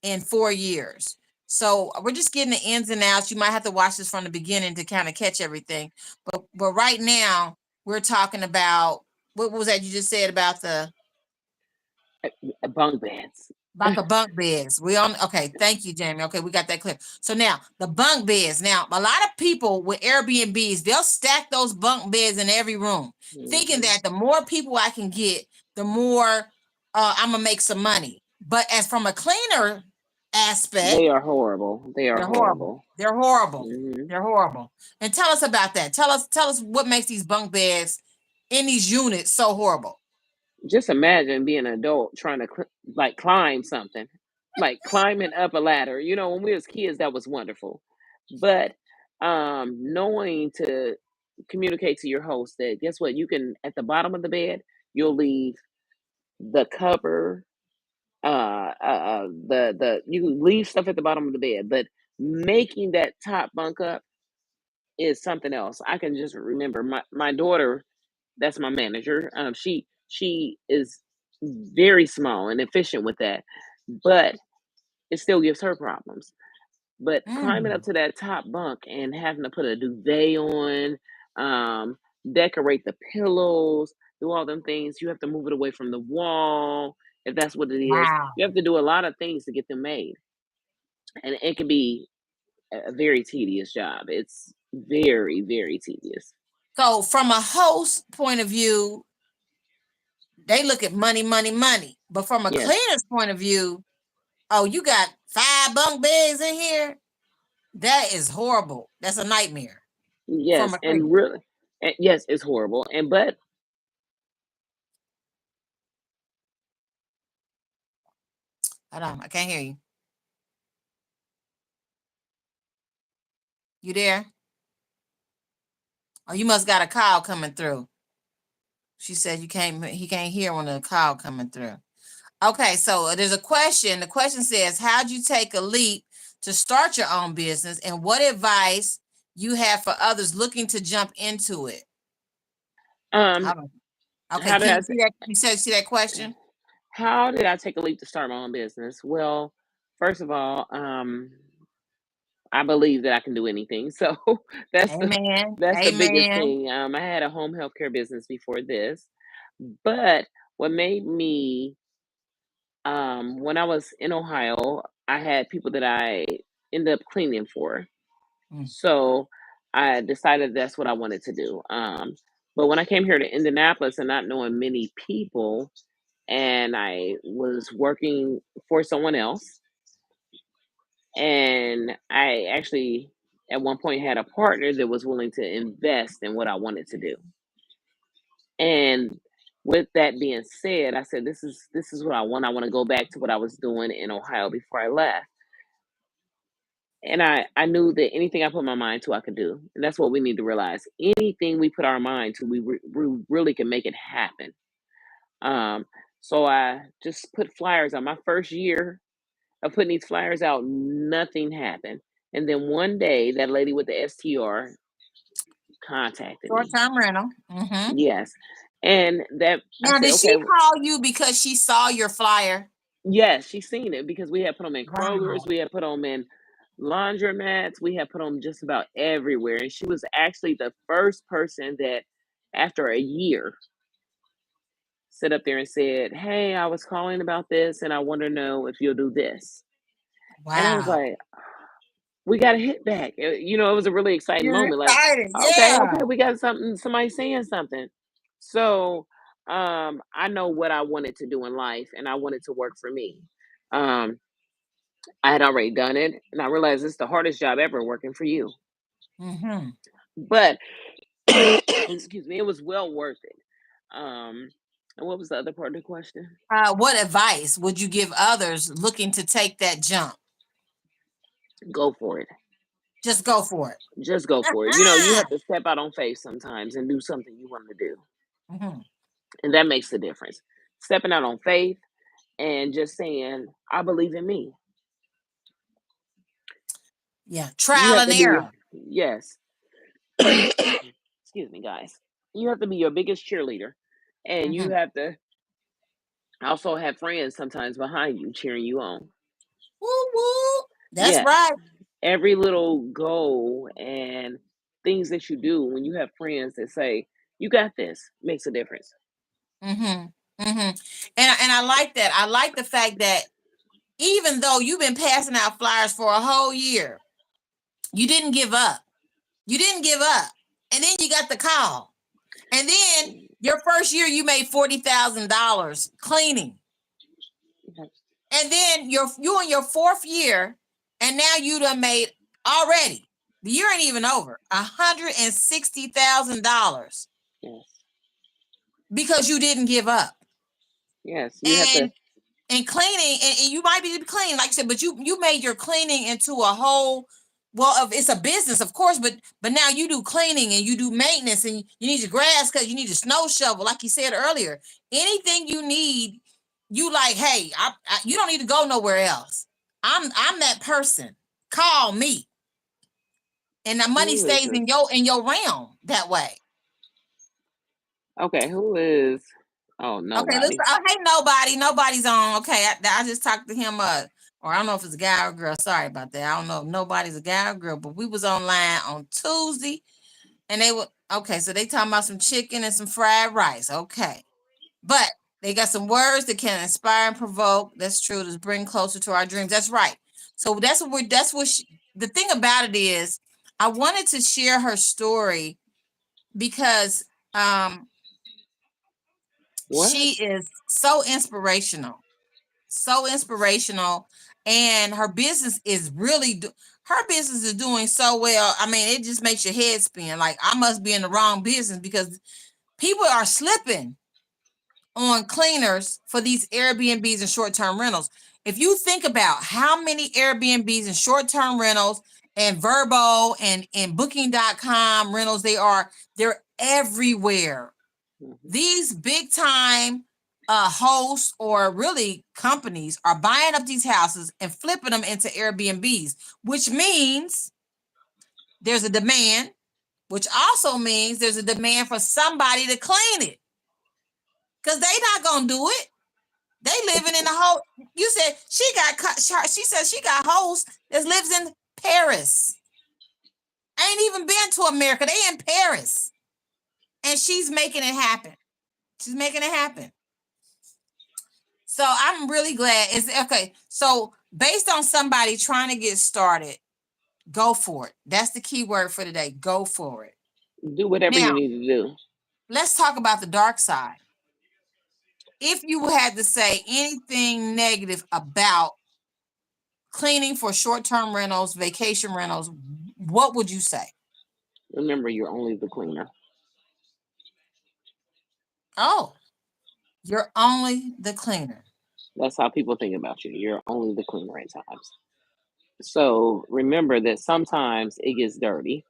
in 4 years. So we're just getting the ins and outs. You might have to watch this from the beginning to kind of catch everything. But right now we're talking about what was that you just said about the bunk beds. about the bunk beds. We on okay, thank you, Jamie. Okay, we got that clear. So now the bunk beds. Now, a lot of people with Airbnbs, they'll stack those bunk beds in every room, thinking Mhm. that the more people I can get, the more I'm gonna make some money. But as from a cleaner aspect, They are horrible. They are they're horrible. horrible. They're horrible. Mhm. They're horrible. And tell us about that. Tell us what makes these bunk beds in these units so horrible. Just imagine being an adult trying to like climb something, like climbing up a ladder. You know, when we was kids, that was wonderful. But knowing to communicate to your host that guess what, you can at the bottom of the bed, you'll leave the cover, the you can leave stuff at the bottom of the bed, but making that top bunk up is something else. I can just remember my daughter, that's my manager. She is very small and efficient with that, but it still gives her problems. But climbing up Mm, to that top bunk and having to put a duvet on, um, decorate the pillows, do all them things, you have to move it away from the wall if that's what it is. You wow. have to do a lot of things to get them made, and it can be a very tedious job. It's very, very tedious. So from a host point of view, they look at money, money, money. But from a Yes, cleaner's point of view, oh, you got 5 bunk beds in here? That is horrible. That's a nightmare from yes, a cleaner. and really, and yes, it's horrible. And but Hold on, I can't hear you. You there? Oh, you must got a call coming through. She said you can't. He can't hear when the call coming through. Okay, so there's a question. The question says, "How'd you take a leap to start your own business, and what advice you have for others looking to jump into it?" Um, Hold on. Okay, how did can I you say, see that? You said see that question? how did I take a leap to start my own business? Well, first of all, I believe that I can do anything. So that's the Amen. that's the biggest Amen. thing. I had a home healthcare business before this, but what made me when I was in Ohio, I had people that I ended up cleaning for. Mm. So I decided that's what I wanted to do. But when I came here to Indianapolis and not knowing many people, and I was working for someone else, and I actually at one point had a partner that was willing to invest in what I wanted to do. And with that being said, I said this is what I want. I want to go back to what I was doing in Ohio before I left. And I knew that anything I put my mind to, I could do. And that's what we need to realize. Anything we put our mind to, we really can make it happen. Um, so I just put flyers on my first year of putting these flyers out. Nothing happened. And then one day, that lady with the STR contacted Short me. term rental. Mm-hmm. Yes. And that I Now, said, did okay, she call you because she saw your flyer? yes, she's seen it because we had put them in Kroger's, Wow. we had put them in laundromats, we had put them just about everywhere. And she was actually the first person that, after a year, sit up there and said, "Hey, I was calling about this, and I want to know if you'll do this." And I was Wow. like, "We got a hit back." It was a really exciting You're moment. Like, excited. okay, Yeah. okay, we got something. Somebody saying something. So, I know what I wanted to do in life, and I wanted to work for me. Um, I had already done it, and I realized it's the hardest job ever working for you. Mm-hmm. But excuse me, it was well worth it. Um, and what was the other part of the question? What advice would you give others looking to take that jump? Go for it. Just go for it. Just go for it. You have to step out on faith sometimes and do something you want to do, Mm-hmm. and that makes a difference. Stepping out on faith and just saying, "I believe in me." Yeah. You Trial have and to be error. yes. Excuse me, guys. You have to be your biggest cheerleader, and you Mm-hmm. have to also have friends sometimes behind you cheering you on. Woo woo. That's Yeah, right. every little goal and things that you do when you have friends that say, "You got this," makes a difference. Mm-hmm. Mm-hmm. And I like that. I like the fact that even though you've been passing out flyers for a whole year, you didn't give up. You didn't give up. And then you got the call. And then your first year you made $40,000 cleaning. And then you in your fourth year, and now you done made already. The year ain't even over. $160,000 Yes. because you didn't give up. Yes, you have to. And cleaning, and you might be clean, like I said, but you made your cleaning into a whole. Well, it's a business, of course, but now you do cleaning and you do maintenance, and you need your grass cut, you need your snow shovel, like you said earlier. Anything you need, you like, hey, you don't need to go nowhere else. I'm that person. Call me, and the money Who is stays this? in your realm that way. Okay, who is? Oh, Okay, listen. nobody. Oh, hey, nobody. Nobody's on. Okay, I just talked to him. Or I don't know if it's a guy or girl. Sorry about that. I don't know if nobody's a guy or girl. But we was online on Tuesday, and they were okay. So they talking about some chicken and some fried rice. Okay, but they got some words that can inspire and provoke. That's true. To bring closer to our dreams. That's right. So that's what we're. That's what the thing about it is. I wanted to share her story because she What? is so inspirational, and her business is her business is doing so well. I mean, it just makes your head spin. Like, I must be in the wrong business because people are slipping on cleaners for these Airbnbs and short-term rentals. If you think about how many Airbnbs and short-term rentals and Verbo and Booking.com rentals, they're everywhere. These big time hosts or really companies are buying up these houses and flipping them into Airbnbs, which means there's a demand, which also means there's a demand for somebody to clean it, because they not gonna do it. They living in a whole. You said she said she got hosts that lives in Paris. Ain't even been to America. They in Paris, and she's making it happen. She's making it happen. So I'm really glad. It's okay. So based on somebody trying to get started, go for it. That's the key word for today. Go for it. Do whatever Now, you need to do. let's talk about the dark side. If you had to say anything negative about cleaning for short-term rentals, vacation rentals, what would you say? Remember, you're only the cleaner. Oh, you're only the cleaner. That's how people think about you. You're only the cleaner at times. So remember that sometimes it gets dirty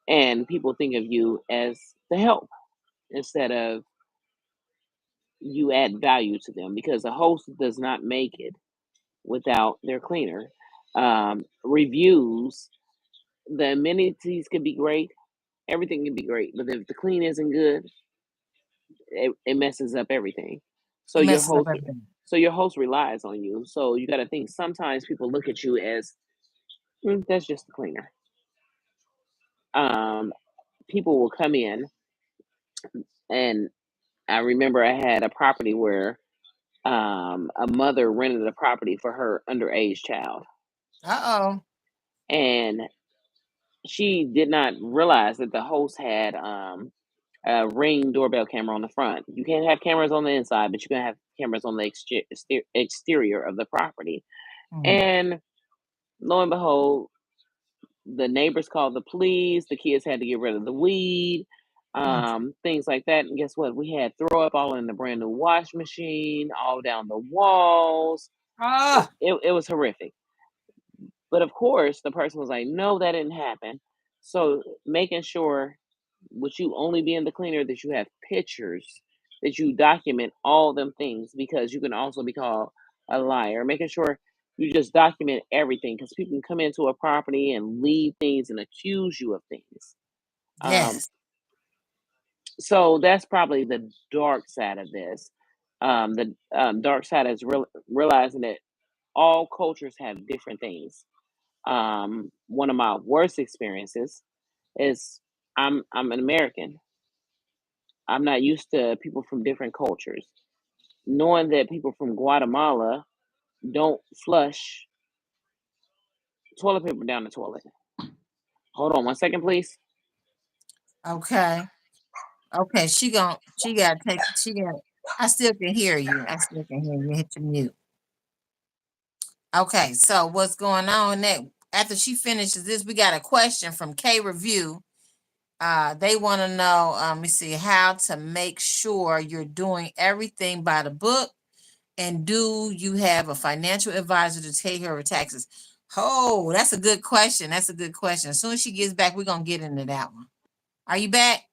and people think of you as the help instead of you add value to them, because a host does not make it without their cleaner. Reviews, the amenities could be great, everything can be great, but if the clean isn't good, it messes up everything. So It your messes up host, everything. so your host relies on you. So you got to think. Sometimes people look at you as that's just the cleaner. Um, People will come in, and I remember I had a property where a mother rented a property for her underage child, Uh-oh. and she did not realize that the host had a Ring doorbell camera on the front. You can't have cameras on the inside, but you can have cameras on the exterior of the property. Mhm. And lo and behold, the neighbors called the police. The kids had to get rid of the weed, Mm. things like that. And guess what? We had throw up all in the brand new wash machine, all down the walls. Ah, It was horrific. But of course, the person was like, no, that didn't happen. So making sure, with you only being the cleaner, that you have pictures, that you document all them things, because you can also be called a liar. Making sure you just document everything, because people can come into a property and leave things and accuse you of things. Um, yes. so that's probably the dark side of this. The dark side is realizing that all cultures have different things. One of my worst experiences is I'm an American. I'm not used to people from different cultures. Knowing that people from Guatemala don't flush toilet paper down the toilet. Hold on 1 second, please. Okay. Okay. I still can hear you. I still can hear you. Hit your mute. Okay. So what's going on next? After she finishes this, we got a question from K Review. They want to know, let me see, how to make sure you're doing everything by the book, and do you have a financial advisor to take care of taxes? Oh, that's a good question. That's a good question. As soon as she gets back, we're gonna get into that one. Are you back?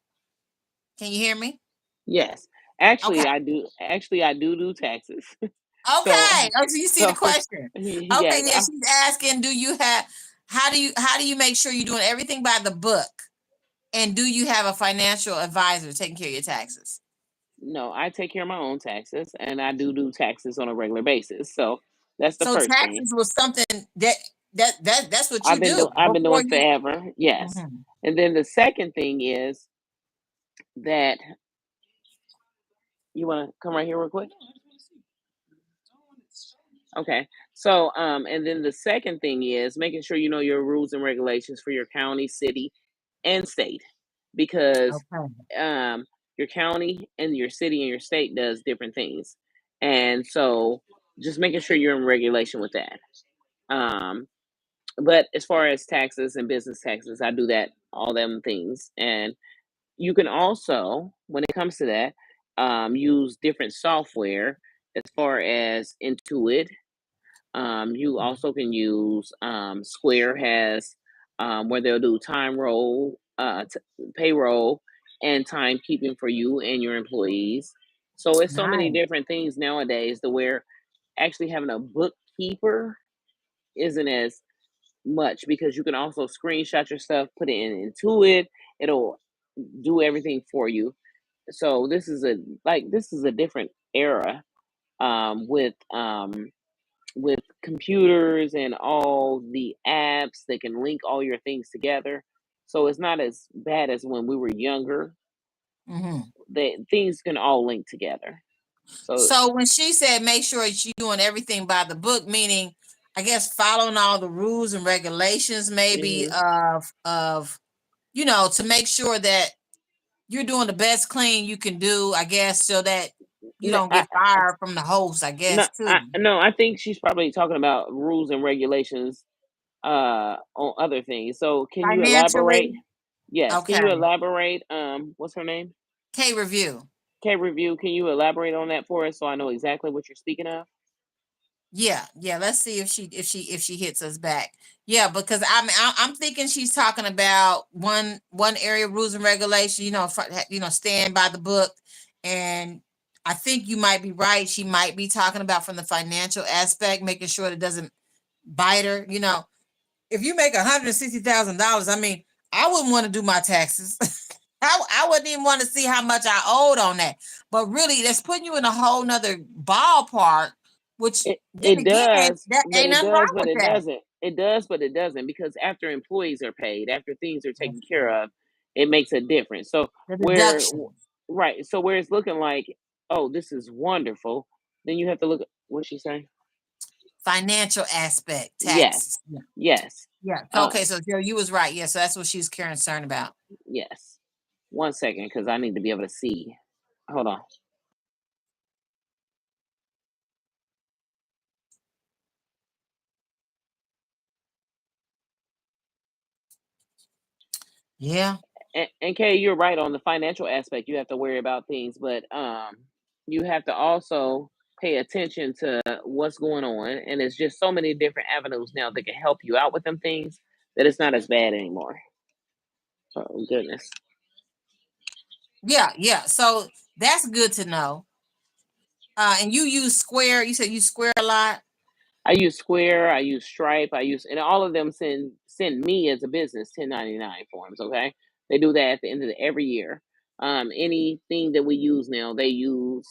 Can you hear me? Yes, Okay. Actually, I do taxes. So, Okay. Oh, so you see the so question. Okay, yes, yeah, she's asking, how do you make sure you're doing everything by the book? And do you have a financial advisor taking care of your taxes? no, I take care of my own taxes, and I do taxes on a regular basis. So that's the So first thing. taxes was something that's what you I've been do doing. I've been before doing you. forever. Yes, Mhm. and then the second thing is that you want to come right here real quick. Okay. So, and then the second thing is making sure you know your rules and regulations for your county, city, and state, because Okay. um, your county and your city and your state does different things, and so just making sure you're in regulation with that. Um, but as far as taxes and business taxes, I do that all them things, and you can also, when it comes to that, use different software as far as Intuit. You also can use Square has where they'll do payroll and timekeeping for you and your employees. So it's so many Nice. different things nowadays to where actually having a bookkeeper isn't as much, because you can also screenshot your stuff, put it into it. It'll do everything for you. So this is a different era, with computers and all the apps that can link all your things together. So it's not as bad as when we were younger. Hmm. That things can all link together. So So when she said make sure she's doing everything by the book, meaning I guess following all the rules and regulations, maybe mhm. of to make sure that you're doing the best clean you can do, I guess, so that you No, don't get fired from the host, I no, guess, too. no, I think she's probably talking about rules and regulations on other things. So can you elaborate? Financially, Yes, can you okay. elaborate? What's her name? K review. K review. Can you elaborate on that for us so I know exactly what you're speaking of? Yeah, yeah. Let's see if she hits us back. Yeah, because I'm thinking she's talking about one area of rules and regulation. Stand by the book, and I think you might be right. She might be talking about from the financial aspect, making sure that it doesn't bite her. If you make $160,000, I mean, I wouldn't want to do my taxes. I wouldn't even want to see how much I owed on that. But really, that's putting you in a whole nother ballpark. Which then It again, does, that but ain't it nothing does, wrong but with it that. doesn't. It does, but it doesn't, because after employees are paid, after things are taken That's care true. of, it makes a difference. So The where, deduction, right? So where it's looking like, oh, this is wonderful, then you have to look at what she say. financial aspect, Yes, taxes. Yeah, yes, yeah. So, uh, okay, so Joe, you was right. Yeah, so that's what she was concerned about. yes. 1 second, because I need to be able to see. Hold on. Yeah, And Kay, you're right on the financial aspect. You have to worry about things, but you have to also pay attention to what's going on. And it's just so many different avenues now that can help you out with them things that it's not as bad anymore. Oh goodness. yeah, yeah. So that's good to know. And you use Square. You said you Square a lot. I use Square, I use Stripe, and all of them send me as a business 1099 forms. Okay, they do that at the end of every year. Anything that we use now, they use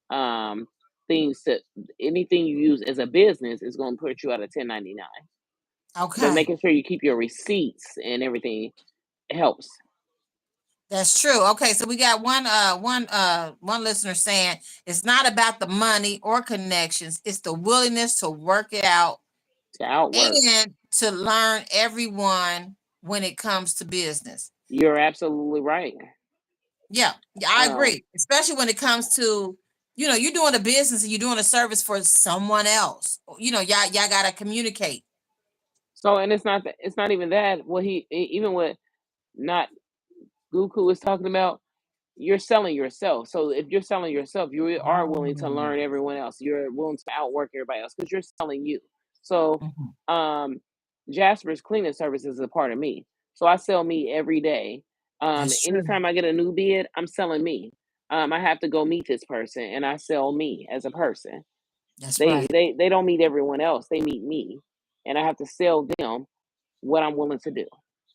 um things to anything you use as a business is going to put you out of 1099, but Okay. making sure you keep your receipts and everything helps. That's true. Okay, so we got one listener saying it's not about the money or connections, it's the willingness to work it out To outwork. and to learn everyone when it comes to business. You're absolutely right. Yeah, yeah, I um agree. Especially when it comes to, you're doing a business and you're doing a service for someone else. Y'all gotta communicate. so, and it's not even that what even what not Goku is talking about. You're selling yourself. So if you're selling yourself, you are willing to Oh, learn everyone else. You're willing to outwork everybody else because you're selling you. So mhm. um Jasper's cleaning service is a part of me. So I sell me every day. That's true. Anytime I get a new bid, I'm selling me. I have to go meet this person and I sell me as a person. That's They right. they they don't meet everyone else. They meet me. And I have to sell them what I'm willing to do.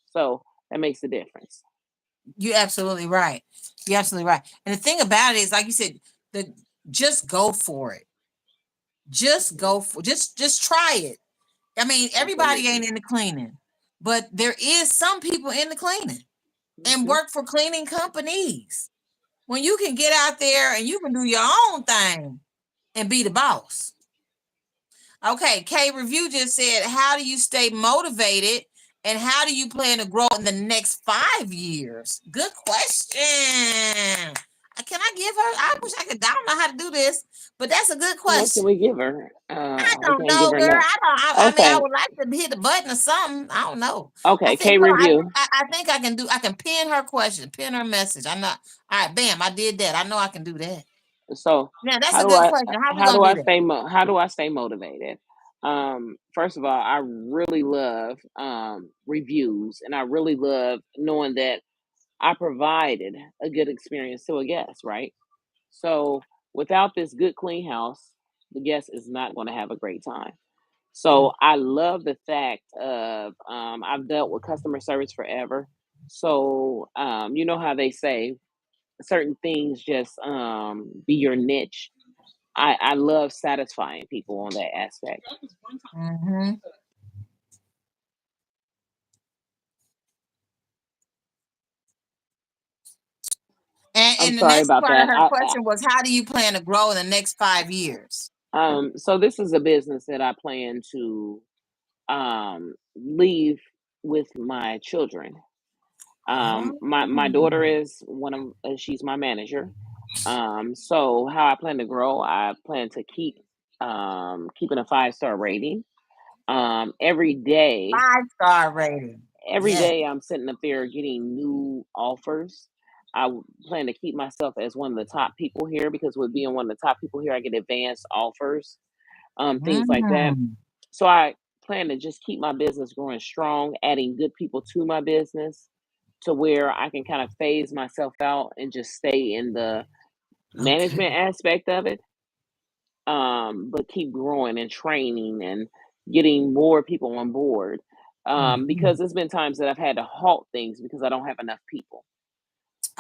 So that makes a difference. You're absolutely right. You're absolutely right. And the thing about it is, like you said, the just go for it. Just try it. I mean, everybody ain't Absolutely. in the cleaning, but there is some people in the cleaning and Mhm. work for cleaning companies. When you can get out there and you can do your own thing and be the boss. Okay, K Review just said, how do you stay motivated and how do you plan to grow in the next 5 years? Good question. Can I give her? I wish I could. I don't know how to do this, but that's a good What can question. we give her? I We don't can't give know, her girl. nothing. I mean, I Okay. would like to hit the button or something. I don't know. I Okay. think K no. I review. think I think I can do. I can pin her question, pin her message. I'm not. All right, bam. I did that. I know I can do that. So Now that's a good question. How we how gonna do do I that? how do I stay motivated? First of all, I really love reviews, and I really love knowing that I provided a good experience to a guest, right? So without this good, clean house, the guest is not going to have a great time. Mm. So I love the fact of I've dealt with customer service forever. So you know how they say certain things just be your niche. I love satisfying people on that aspect. Mhm. I'm And the sorry next about part of that. her question was, how do you plan to grow in the next 5 years? So this is a business that I plan to leave with my children. My daughter Oh. is one of she's my manager. So how I plan to grow, I plan to keep keeping a 5-star rating. Every day, 5-star rating. every Yes. day I'm sitting up there getting new offers. Plan to keep myself as one of the top people here because with being one of the top people here, I get advanced offers, things like that. Mm. So I plan to just keep my business growing strong, adding good people to my business to where I can kind of phase myself out and just stay in the Okay. management aspect of it, but keep growing and training and getting more people on board. Mhm. Because there's been times that I've had to halt things because I don't have enough people.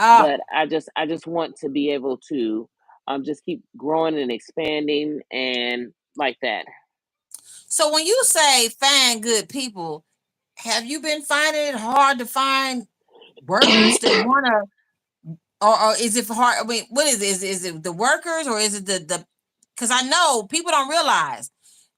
Oh, But I just want to be able to just keep growing and expanding and like that. so when you say find good people, have you been finding it hard to find workers that wanna, or is it hard? I mean, what is it? Is it the workers, or is it the? Because I know people don't realize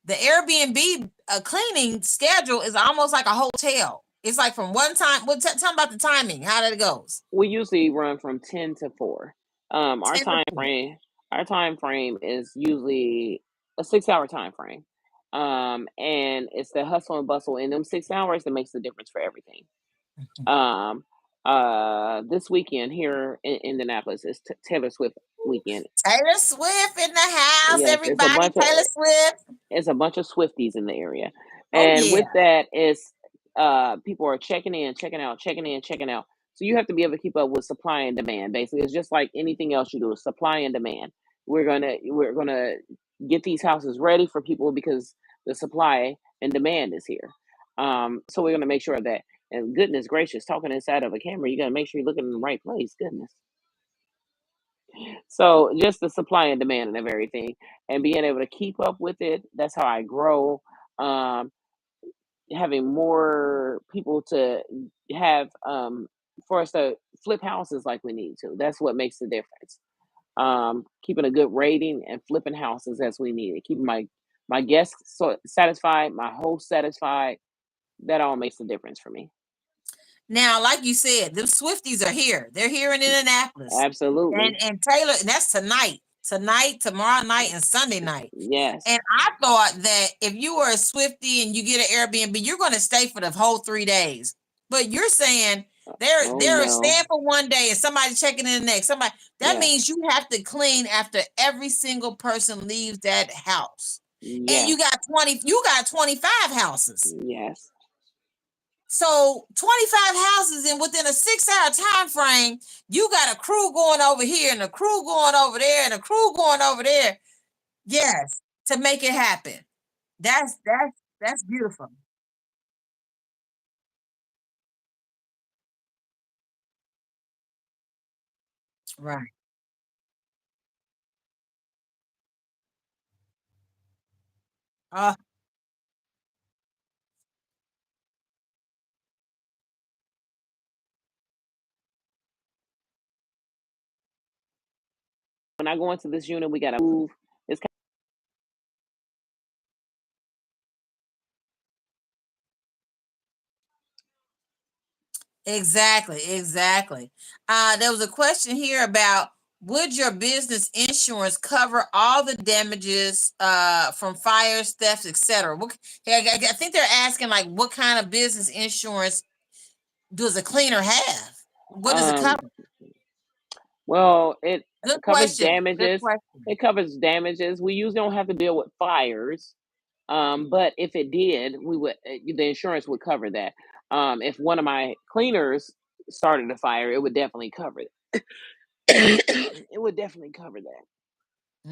the Airbnb cleaning schedule is almost like a hotel. It's like from one time. Well, tell me about the timing. How that goes. We usually run from 10 to 4. Um, our 10 to time 4. frame our time frame is usually a 6-hour time frame. And it's the hustle and bustle in them 6 hours that makes the difference for everything. Um, this weekend here in Indianapolis is Taylor Swift weekend. Taylor Swift in the house, Yes, everybody. Taylor Swift. it's a bunch of Swifties in the area. Oh And yeah. with that is people are checking in, checking out, checking in, checking out. So you have to be able to keep up with supply and demand. Basically, it's just like anything else you do, supply and demand. We're gonna get these houses ready for people because the supply and demand is here. So we're gonna make sure that, and goodness gracious, talking inside of a camera, you gotta make sure you're looking in the right place. Goodness. So just the supply and demand of everything and being able to keep up with it, that's how I grow. Um, Having more people to have for us to flip houses like we need to. That's what makes the difference. Keeping a good rating and flipping houses as we need it. Keeping my guests satisfied, my host satisfied. That all makes a difference for me. Now, like you said, them Swifties are here. They're here in Indianapolis. Absolutely. And Taylor, and that's tonight. Tonight, tomorrow night, and Sunday night. Yes. And I thought that if you were a Swifty and you get an Airbnb, you're going to stay for the whole 3 days. But you're saying Oh they're no. staying for one day and somebody checking in the next. Somebody, that Yes. means you have to clean after every single person leaves that house. And Yes. you got 25 houses. Yes. So 25 houses, and within a 6-hour time frame, you got a crew going over here and a crew going over there and a crew going over there. Yes, to make it happen. That's beautiful. Right. Uh, When I go into this unit, we gotta move. It's exactly, exactly. There was a question here about, would your business insurance cover all the damages from fires, thefts, etc.? I think they're asking like, what kind of business insurance does a cleaner have? What does it um cover? well, it Good covers question. Good damages. question. It covers damages. We usually don't have to deal with fires. But if it did, we would the insurance would cover that. If one of my cleaners started a fire, it would definitely cover it. It would definitely cover that.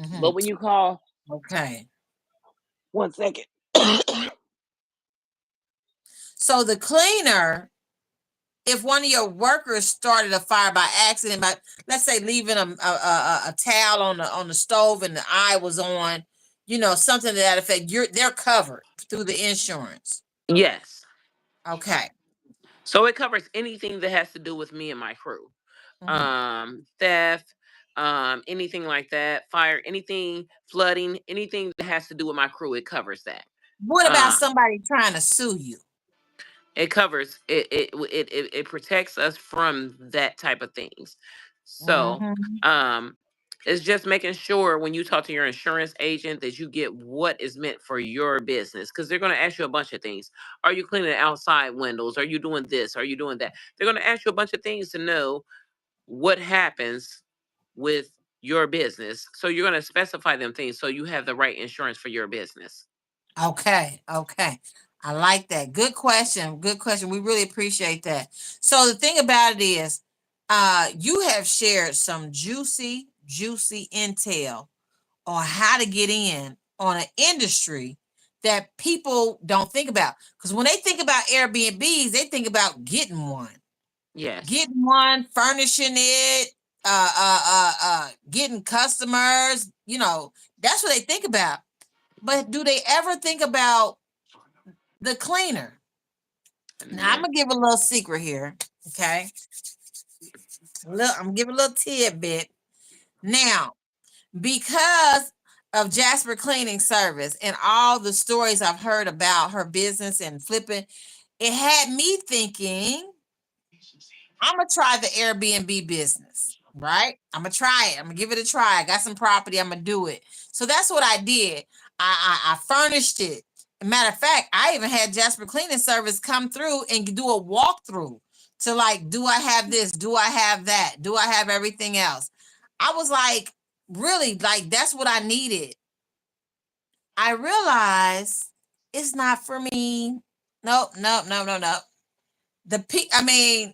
Hmm. But when you call, Okay. one second. So the cleaner, if one of your workers started a fire by accident, by let's say leaving a towel on the stove and the eye was on, something to that effect, they're covered through the insurance. Yes. Okay. So it covers anything that has to do with me and my crew. Hmm. Theft, anything like that, fire, anything, flooding, anything that has to do with my crew, it covers that. What about Um, somebody trying to sue you? it covers it protects us from that type of things. So Hmm. um it's just making sure when you talk to your insurance agent that you get what is meant for your business, because they're going to ask you a bunch of things. Are you cleaning outside windows? Are you doing this? Are you doing that? They're going to ask you a bunch of things to know what happens with your business, so you're going to specify them things so you have the right insurance for your business. Okay, okay. I like that. Good question. Good question. We really appreciate that. So the thing about it is, you have shared some juicy intel on how to get in on an industry that people don't think about. Because when they think about Airbnbs, they think about Yes. getting one, furnishing it, getting customers. That's what they think about. But do they ever think about the cleaner? Now I'm No. gonna give a little secret here. Okay, I'm gonna give a little tidbit. Now, because of Jasper Cleaning Service and all the stories I've heard about her business and flipping, it had me thinking, I'm gonna try the Airbnb business, right? I'm gonna try it. I'm gonna give it a try. I got some property. I'm gonna do it. So that's what I did. I furnished it. Matter of fact, I even had Jasper Cleaning Service come through and do a walkthrough to like, do I have this? Do I have that? Do I have everything else? I was like, really, like that's what I needed. I realized it's not for me. Nope, nope, no, no, no. I mean,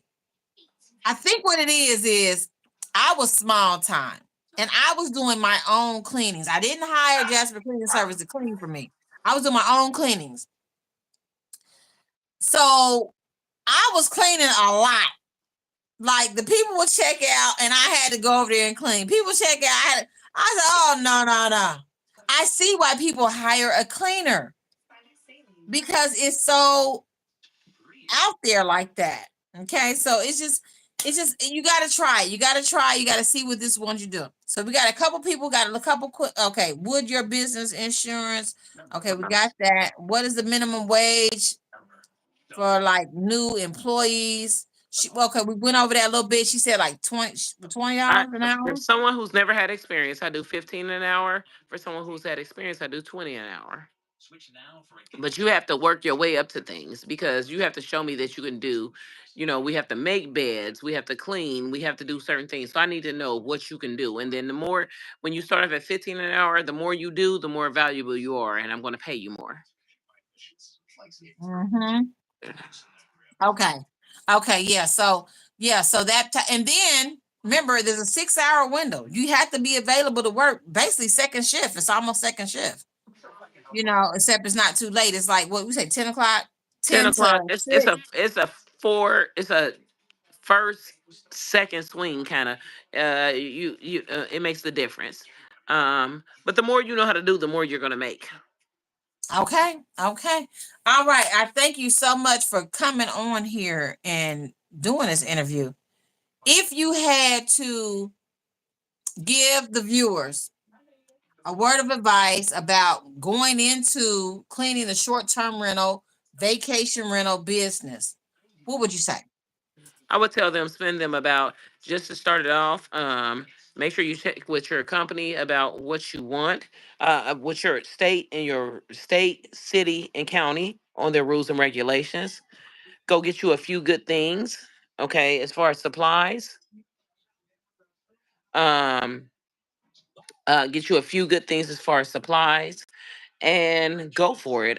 I think what it is I was small time and I was doing my own cleanings. I didn't hire Jasper Cleaning Service to clean for me. I was doing my own cleanings. So I was cleaning a lot. Like the people would check out and I had to go over there and clean. People check out. I said, oh, no, no, no. I see why people hire a cleaner because it's so out there like that. Okay, so it's just you got to try. You got to try. You got to see what this one you do. So we got a couple people. Got a couple quick. Okay, would your business insurance? Okay, we got that. What is the minimum wage for like new employees? Okay, we went over that a little bit. She said like 20 I dollars an For hour. someone who's never had experience, I do 15 an hour. For someone who's had experience, I do 20 an hour. But you have to work your way up to things because you have to show me that you can do, we have to make beds, we have to clean, we have to do certain things. So I need to know what you can do. And then the more, when you start off at 15 an hour, the more you do, the more valuable you are. And I'm going to pay you more. Mm-hmm. Okay. Okay. Yeah. So and then remember, there's a 6 hour window. You have to be available to work basically second shift. It's almost second shift. Except it's not too late. It's like what we say, 10 o'clock, 10 10 to o'clock. It's 6. a four. It's a first, second swing kind of. It makes the difference. But the more you know how to do, the more you're gonna make. Okay. Okay. All right. I thank you so much for coming on here and doing this interview. If you had to give the viewers a word of advice about going into cleaning the short-term rental, vacation rental business, what would you say? I would tell them, spend them about, just to start it off. Make sure you check with your company about what you want, with your state and your state, city, and county on their rules and regulations. Go get you a few good things. Okay, as far as supplies, um, get you a few good things as far as supplies, and go for it.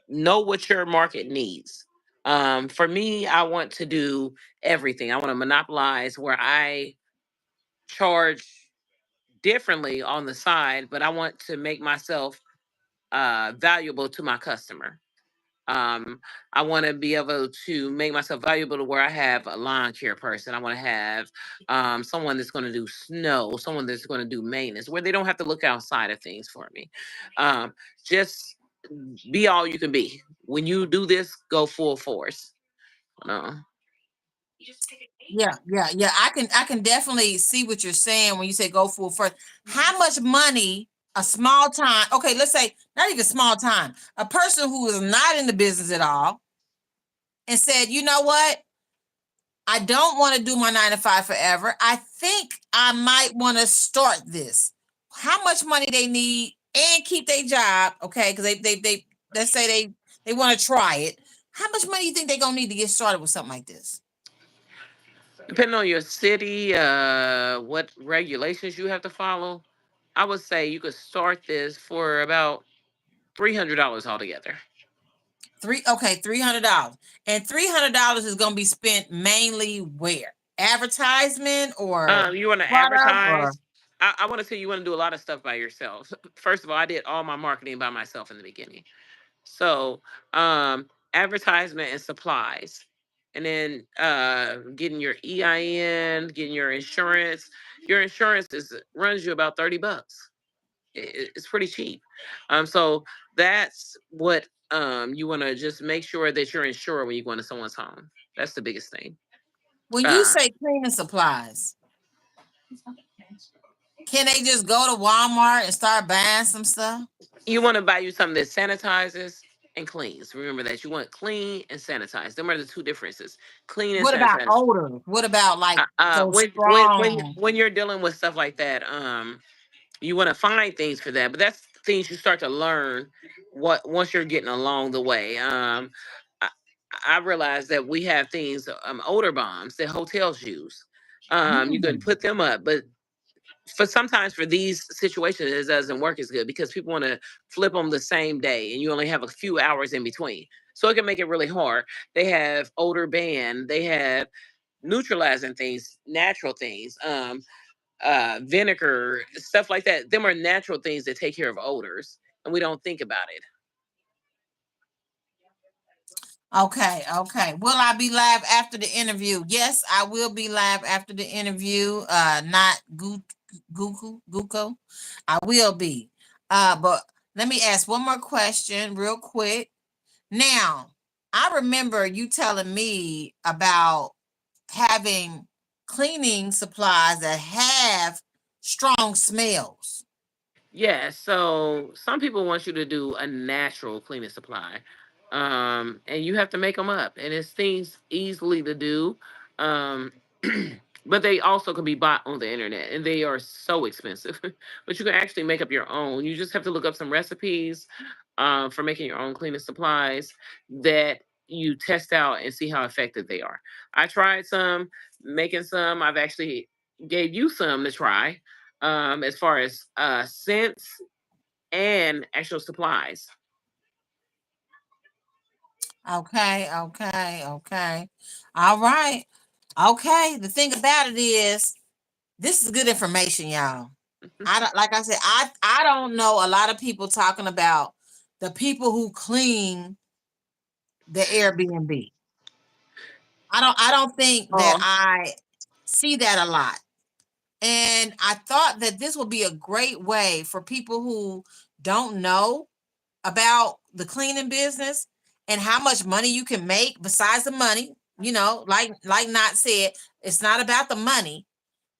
Know what your market needs. For me, I want to do everything. I want to monopolize where I charge differently on the side, but I want to make myself valuable to my customer. Um, I want to be able to make myself valuable to where I have a lawn care person. I want to have someone that's going to do snow, someone that's going to do maintenance, where they don't have to look outside of things for me. Just be all you can be. When you do this, go full force. Uh, Yeah, yeah, yeah. I can definitely see what you're saying when you say go full first. How much money a small time, okay, let's say not even small time, a person who is not in the business at all and said, you know what? I don't want to do my 9 to 5 forever. I think I might want to start this. How much money they need and keep their job, okay? Because they let's say they want to try it. How much money do you think they're gonna need to get started with something like this? Depending on your city, what regulations you have to follow, I would say you could start this for about $300 altogether. $300. And $300 is gonna be spent mainly where? Advertisement or You want to product or advertise? I want to say you want to do a lot of stuff by yourself. First of all, I did all my marketing by myself in the beginning. So, advertisement and supplies, and then getting your EIN, getting your insurance. Your insurance is runs you about $30. It's pretty cheap. So that's what you want to just make sure that you're insured when you go into someone's home. That's the biggest thing. when you Uh, say cleaning supplies, can they just go to Walmart and start buying some stuff? you want to buy you something that sanitizes and cleans. Remember that you want clean and sanitize. Them are the two differences. Clean and What about sanitize. odor? What about like those When strong? when you're dealing with stuff like that, you want to find things for that. But that's things you start to learn what once you're getting along the way. I, I realized that we have things, odor bombs that hotels use. You can Mm. put them up, but for sometimes for these situations it doesn't work as good because people want to flip them the same day and you only have a few hours in between, so it can make it really hard. They have odor ban, they have neutralizing things, natural things, vinegar, stuff like that. Them are natural things that take care of odors and we don't think about it. Okay, okay. Will I be live after the interview? Yes, I will be live after the interview. Not Guko. I will be. But let me ask one more question real quick. Now, I remember you telling me about having cleaning supplies that have strong smells. Yeah, so some people want you to do a natural cleaning supply. And you have to make them up, and it's things easily to do. Um, but they also can be bought on the internet, and they are so expensive. But you can actually make up your own. You just have to look up some recipes for making your own cleaning supplies that you test out and see how effective they are. I tried some making some. I've actually gave you some to try as far as scents and actual supplies. Okay, okay, okay. All right. Okay. The thing about it is, this is good information, y'all. I don't, like I said, I don't know a lot of people talking about the people who clean the Airbnb. I don't think that Oh, I see that a lot. And I thought that this would be a great way for people who don't know about the cleaning business and how much money you can make besides the money. Like Not said, it's not about the money,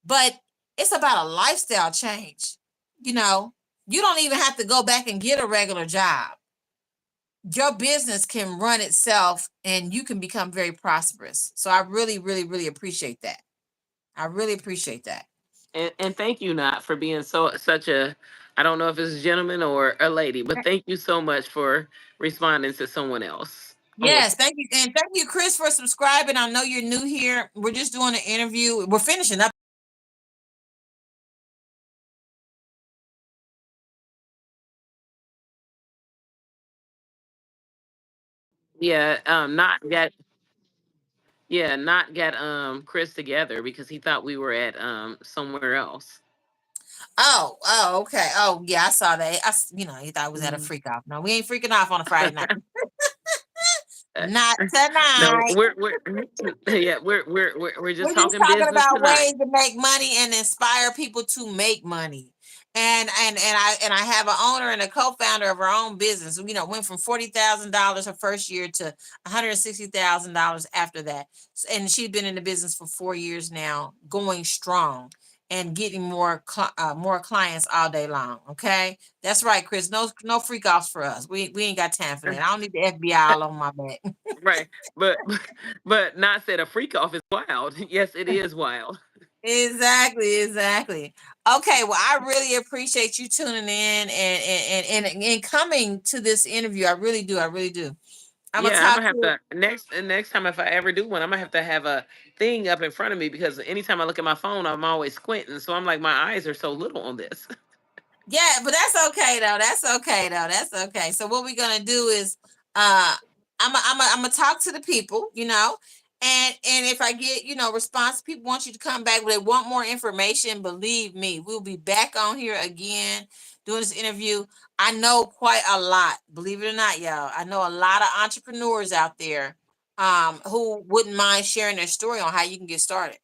but it's about a lifestyle change. You know, you don't even have to go back and get a regular job. Your business can run itself and you can become very prosperous. So I really, really, really appreciate that. I really appreciate that. and thank you, not for being such a. I don't know if it's a gentleman or a lady, but thank you so much for responding to someone else. On what Yes, thank you. And thank you, Chris, for subscribing. I know you're new here. We're just doing an interview. We're finishing up Yeah, not get yeah, not get Chris together because he thought we were at somewhere else. Oh, okay. Oh, yeah, I saw that. He thought it was at a Mhm. freak off. No, we ain't freaking off on a Friday night. Not No, tonight. we're yeah, we're We're just just talking talking business about tonight. ways to make money and inspire people to make money. And I have an owner and a co-founder of her own business. Went from $40,000 her first year to $160,000 after that. And she's been in the business for 4 years now, going strong and getting more clients all day long. Okay, that's right, Chris. No freak offs for us. We ain't got time for that. I don't need the FBI all on my back. Right. But but not said a freak off is wild. Yes, it is wild. Exactly. Okay, well, I really appreciate you tuning in and coming to this interview. I really do. I really do. I'm gonna Yeah, I'm talk gonna have to. to next time if I ever do one, I'm gonna have a thing up in front of me because anytime I look at my phone, I'm always squinting. So I'm like, my eyes are so little on this. Yeah, but that's okay though. That's okay. So what we're gonna do is, uh, I'm gonna talk to the people, and if I get response, people want you to come back, but they want more information. Believe me, we'll be back on here again doing this interview. I know quite a lot, believe it or not, y'all. I know a lot of entrepreneurs out there, who wouldn't mind sharing their story on how you can get started.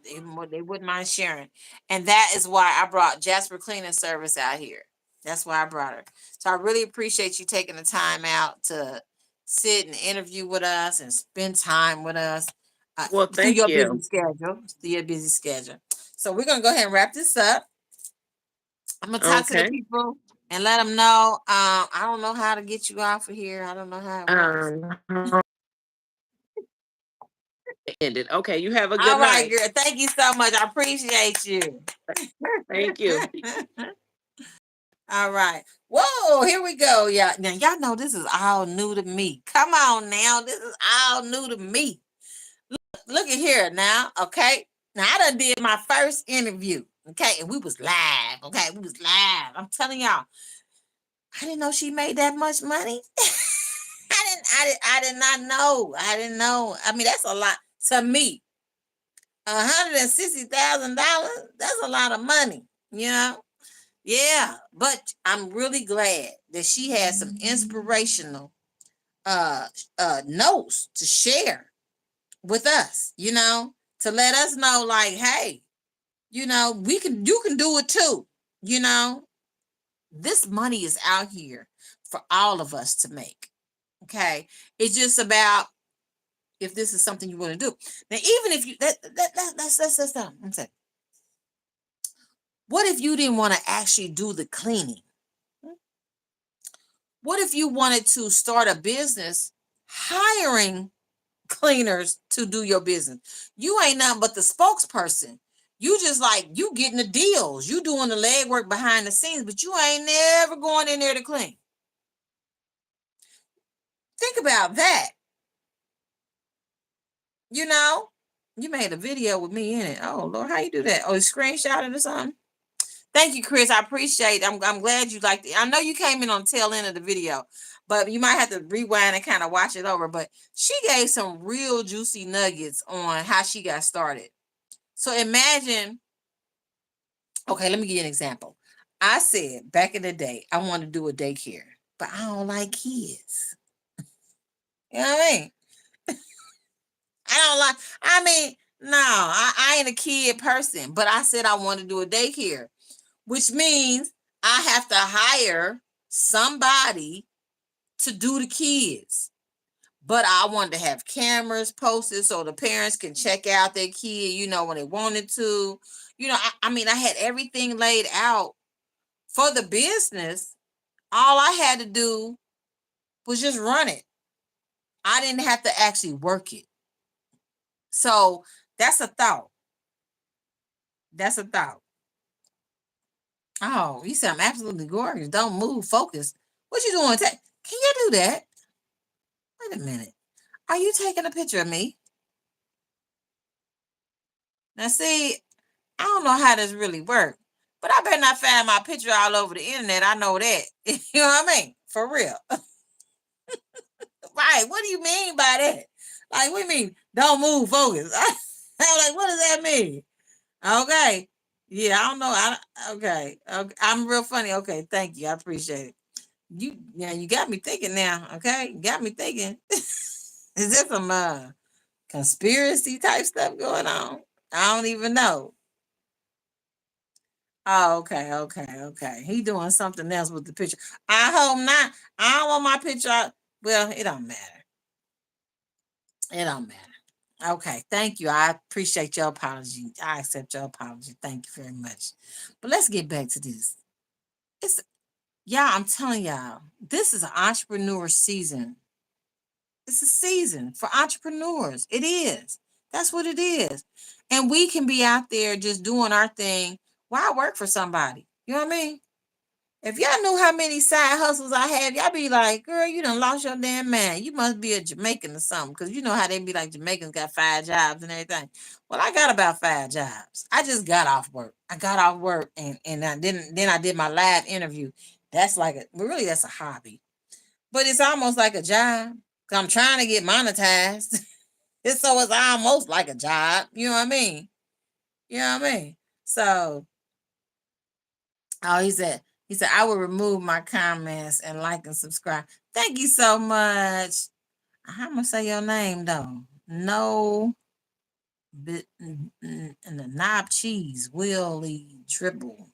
They wouldn't mind sharing. And that is why I brought Jasper Cleaning Service out here. That's why I brought her. So I really appreciate you taking the time out to sit and interview with us and spend time with us, Well, through thank your busy you. schedule. Through your busy schedule. So we're gonna go ahead and wrap this up. I'm gonna talk to the Okay. people and let them know. I don't know how to get you off of here. I don't know how it works. Um, ended. Okay. You have a good All right, night. girl. Thank you so much. I appreciate you. Thank you. All right. Whoa, here we go. Yeah. Now y'all know this is all new to me. Come on now. This is all new to me. Look at here now. Okay. Now I done did my first interview. Okay. And we was live. Okay. We was live. I'm telling y'all, I didn't know she made that much money. I did not know. I didn't know. I mean, that's a lot to me. $160,000. That's a lot of money, you know? Yeah, but I'm really glad that she had some inspirational uh notes to share with us, to let us know like, hey, you can do it too. You know, this money is out here for all of us to make. Okay? It's just about if this is something you want to do. Now, even if you that's I'm saying, what if you didn't want to actually do the cleaning? What if you wanted to start a business hiring cleaners to do your business? You ain't nothing but the spokesperson. You just like you getting the deals. You doing the legwork behind the scenes, but you ain't never going in there to clean. Think about that. You know, you made a video with me in it. Oh Lord, how you do that? Oh, you screenshot it or something? Thank you, Chris. I appreciate it. I'm glad you liked it. I know you came in on the tail end of the video, but you might have to rewind and kind of watch it over. But she gave some real juicy nuggets on how she got started. So imagine, okay, let me give you an example. I said back in the day, I want to do a daycare, but I don't like kids. You know what I mean? I don't like, no, I ain't a kid person, but I said I want to do a daycare, which means I have to hire somebody to do the kids. But I wanted to have cameras posted so the parents can check out their kid, when they wanted to. I had everything laid out for the business. All I had to do was just run it. I didn't have to actually work it. So that's a thought. That's a thought. Oh, you said I'm absolutely gorgeous. Don't move, focus. What you doing? Can you do that? Wait a minute. Are you taking a picture of me? Now, see, I don't know how this really works, but I better not find my picture all over the internet. I know that. You know what I mean? For real. Right. What do you mean by that? Like, what do you mean? Don't move, focus. I'm like, what does that mean? Okay. Yeah, I don't know. Okay. I'm real funny. Okay, thank you. I appreciate it. You got me thinking now. Okay, you got me thinking. Is there some conspiracy type stuff going on? I don't even know. Oh, okay. He doing something else with the picture. I hope not. I don't want my picture out. Well, it don't matter. It don't matter. Okay, thank you. I appreciate your apology. I accept your apology. Thank you very much. But let's get back to this. It's y'all, I'm telling y'all, this is an entrepreneur season. It's a season for entrepreneurs. It is. That's what it is. And we can be out there just doing our thing. Why work for somebody? You know what I mean? If y'all knew how many side hustles I have, y'all be like, girl, you done lost your damn man. You must be a Jamaican or something. Because you know how they be like, Jamaicans got 5 jobs and everything. Well, I got about 5 jobs. I just got off work. I got off work and then I did my live interview. That's like really that's a hobby. But it's almost like a job. Cause I'm trying to get monetized. So it's almost like a job. You know what I mean? You know what I mean? So oh, he said, I will remove my comments and like and subscribe. Thank you so much. How am I say your name though? No, and the knob cheese, Willie Dribble.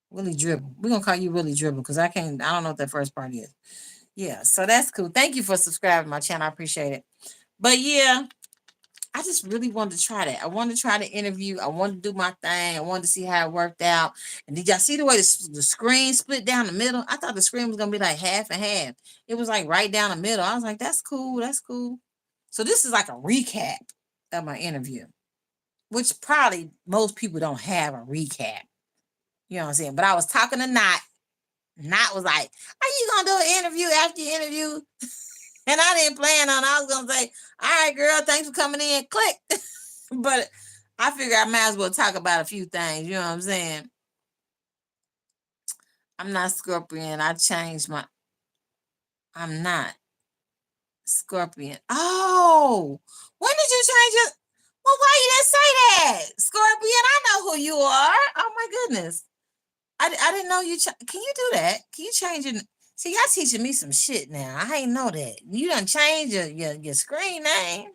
Willie Dribble. We're gonna call you Willie Dribble because I don't know what that first part is. Yeah, so that's cool. Thank you for subscribing to my channel. I appreciate it. But yeah, I just really wanted to try that. I wanted to try the interview. I wanted to do my thing. I wanted to see how it worked out. And did y'all see the way the screen split down the middle? I thought the screen was going to be like half and half. It was like right down the middle. I was like, that's cool. That's cool. So this is like a recap of my interview, which probably most people don't have a recap. You know what I'm saying? But I was talking to Knot. Knot was like, are you going to do an interview after your interview? And I didn't plan on it. I was going to say, all right, girl, thanks for coming in. Click. But I figure I might as well talk about a few things. You know what I'm saying? I'm not Scorpion. I changed my. I'm not Scorpion. Oh, when did you change it? Well, why you didn't say that? Scorpion, I know who you are. Oh my goodness. I didn't know you. Can you do that? Can you change it? See, y'all teaching me some shit now. I ain't know that. You done change your screen name.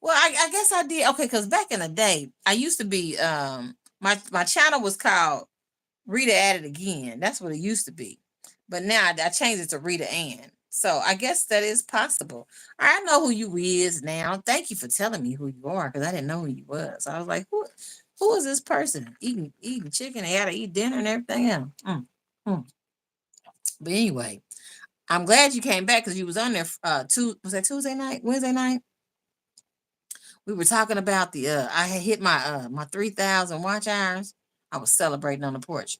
Well, I guess I did. Okay, because back in the day, I used to be my channel was called Reeta At It Again. That's what it used to be. But now I changed it to Reeta Ann. So I guess that is possible. I know who you is now. Thank you for telling me who you are because I didn't know who you was. I was like, who is this person eating chicken? They had to eat dinner and everything else. Mm. But anyway, I'm glad you came back because you was on there. Was that Tuesday night, Wednesday night? We were talking about the I had hit my 3,000 watch hours. I was celebrating on the porch.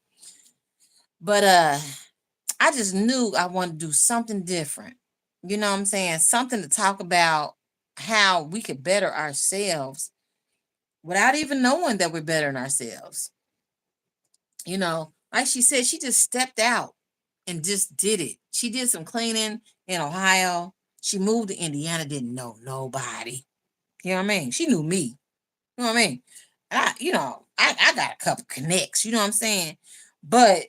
But I just knew I wanted to do something different. You know what I'm saying? Something to talk about how we could better ourselves without even knowing that we're bettering ourselves. You know, like she said, she just stepped out and just did it. She did some cleaning in Ohio. She moved to Indiana, didn't know nobody. You know what I mean? She knew me. You know what I mean? I got a couple connects, you know what I'm saying? But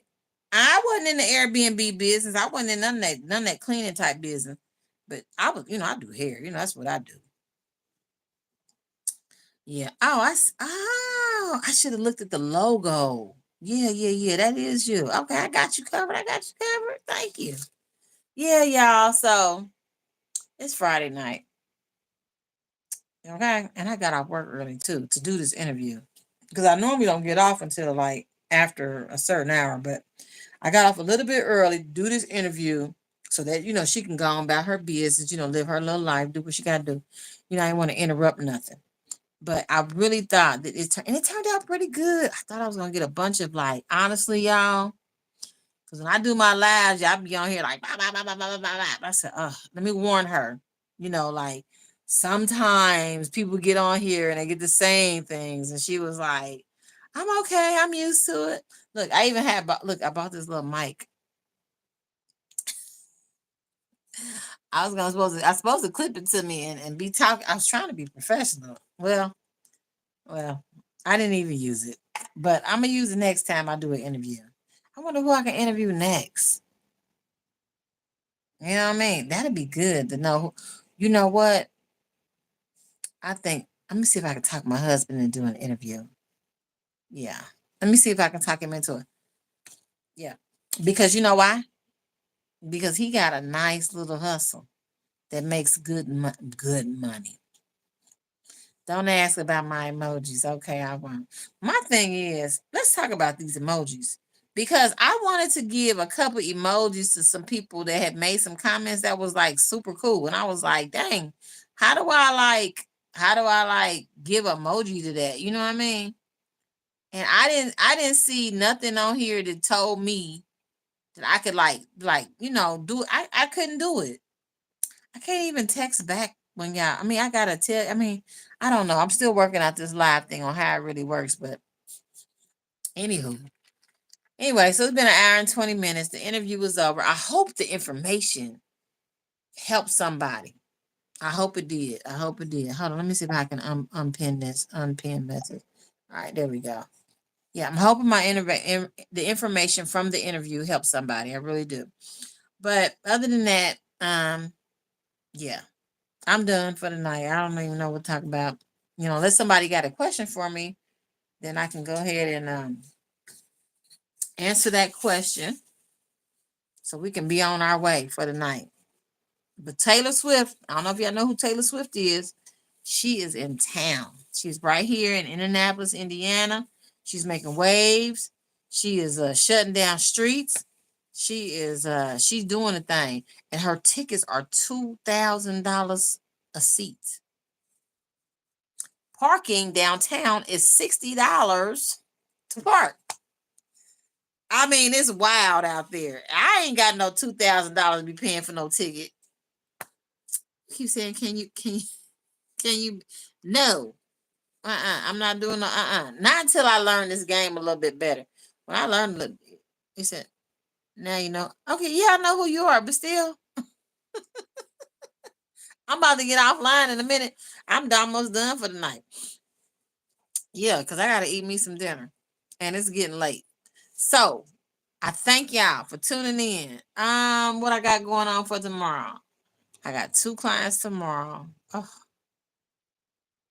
I wasn't in the Airbnb business. I wasn't in none of that cleaning type business. But I was, I do hair. That's what I do. Yeah. I should have looked at the logo. Yeah. That is you. Okay, I got you covered. Thank you. Yeah, y'all. So it's Friday night. Okay. And I got off work early too to do this interview. Because I normally don't get off until like after a certain hour, but I got off a little bit early to do this interview so that, she can go on about her business, live her little life, do what she got to do. I didn't want to interrupt nothing. But I really thought that it turned out pretty good. I thought I was going to get a bunch of honestly, y'all, because when I do my lives, y'all be on here like, bah, bah, bah, bah, bah, bah, bah. I said, let me warn her, sometimes people get on here and they get the same things. And she was like, I'm okay. I'm used to it. Look, I bought this little mic. I was supposed to clip it to me and be talking. I was trying to be professional. Well, I didn't even use it. But I'm gonna use it next time I do an interview. I wonder who I can interview next. You know what I mean? That'd be good to know. You know what? I think let me see if I can talk my husband and do an interview. Yeah. Let me see if I can talk him into it. Yeah. Because you know why? Because he got a nice little hustle that makes good money. Don't ask about my emojis. Okay, I won't. My thing is, let's talk about these emojis. Because I wanted to give a couple emojis to some people that had made some comments that was like super cool. And I was like, dang, how do I give emoji to that? You know what I mean? And I didn't see nothing on here that told me that I could do I couldn't do it. I can't even text back when y'all. I mean, I gotta tell. I mean, I don't know. I'm still working out this live thing on how it really works. But anywho, anyway, so it's been an hour and 20 minutes. The interview was over. I hope the information helped somebody. I hope it did. I hope it did. Hold on. Let me see if I can unpin this unpin message. All right, there we go. Yeah, I'm hoping the information from the interview helps somebody. I really do. But other than that, yeah. I'm done for the night. I don't even know what to talk about. Unless somebody got a question for me, then I can go ahead and answer that question so we can be on our way for the night. But Taylor Swift, I don't know if y'all know who Taylor Swift is. She is in town. She's right here in Indianapolis, Indiana. She's making waves. She is shutting down streets. She's doing a thing. And her tickets are $2,000 a seat. Parking downtown is $60 to park. I mean, it's wild out there. I ain't got no $2,000 to be paying for no ticket. Keep saying, can you? No. I'm not doing no. Not until I learn this game a little bit better. When I learned a little bit, he said, now you know. Okay, yeah, I know who you are, but still, I'm about to get offline in a minute. I'm almost done for the night. Yeah, because I got to eat me some dinner. And it's getting late. So I thank y'all for tuning in. What I got going on for tomorrow? I got 2 clients tomorrow. Oh,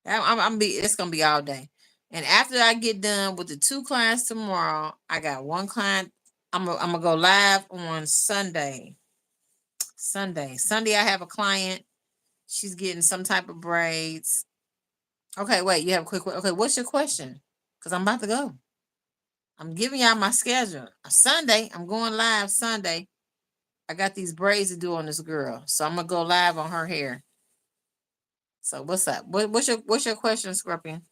it's gonna be all day. And after I get done with the 2 clients tomorrow, I got 1 client. I'm gonna go live on Sunday. Sunday, I have a client. She's getting some type of braids. Okay, wait. You have a quick. Okay, what's your question? Because I'm about to go. I'm giving y'all my schedule. Sunday, I'm going live Sunday. I got these braids to do on this girl, so I'm gonna go live on her hair. So what's up? What's your question, Scorpion?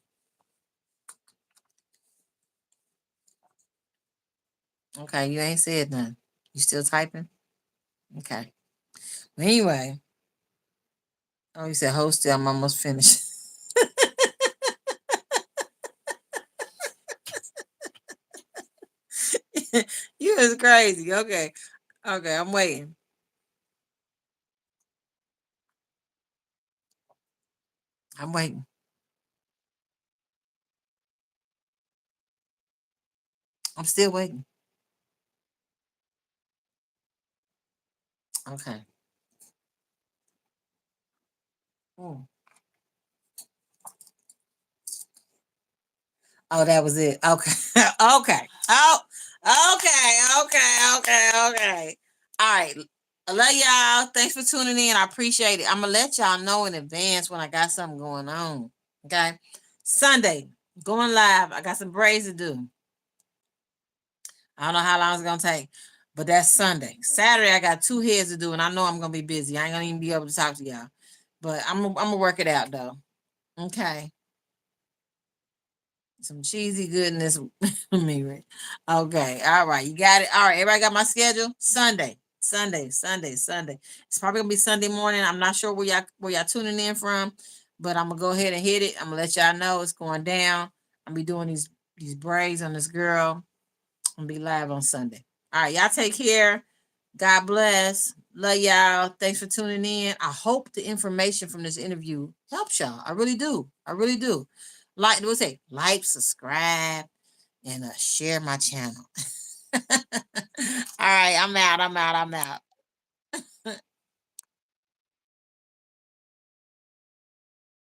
Okay, you ain't said nothing. You still typing? Okay. Anyway, oh, you said hold still. I'm almost finished. You is crazy. Okay, okay, I'm waiting. I'm waiting. I'm still waiting. Okay. Hmm. Oh, that was it. Okay. Okay. Oh, okay. All right. I love y'all. Thanks for tuning in. I appreciate it. I'm gonna let y'all know in advance when I got something going on. Okay. Sunday, going live. I got some braids to do. I don't know how long it's gonna take, but that's Sunday. Saturday, I got 2 heads to do, and I know I'm gonna be busy. I ain't gonna even be able to talk to y'all. But I'm gonna work it out though. Okay. Some cheesy goodness me, right? Okay, all right, you got it. All right, everybody got my schedule. Sunday. It's probably gonna be Sunday morning. I'm not sure where y'all tuning in from, but I'm gonna go ahead and hit it. I'm gonna let y'all know it's going down. I'm gonna be doing these braids on this girl. I'm gonna be live on Sunday. All right, y'all take care. God bless. Love y'all. Thanks for tuning in. I hope the information from this interview helps y'all. I really do. I really do. Like, what's say? Like, subscribe, and share my channel. All right, I'm out. I'm out. I'm out.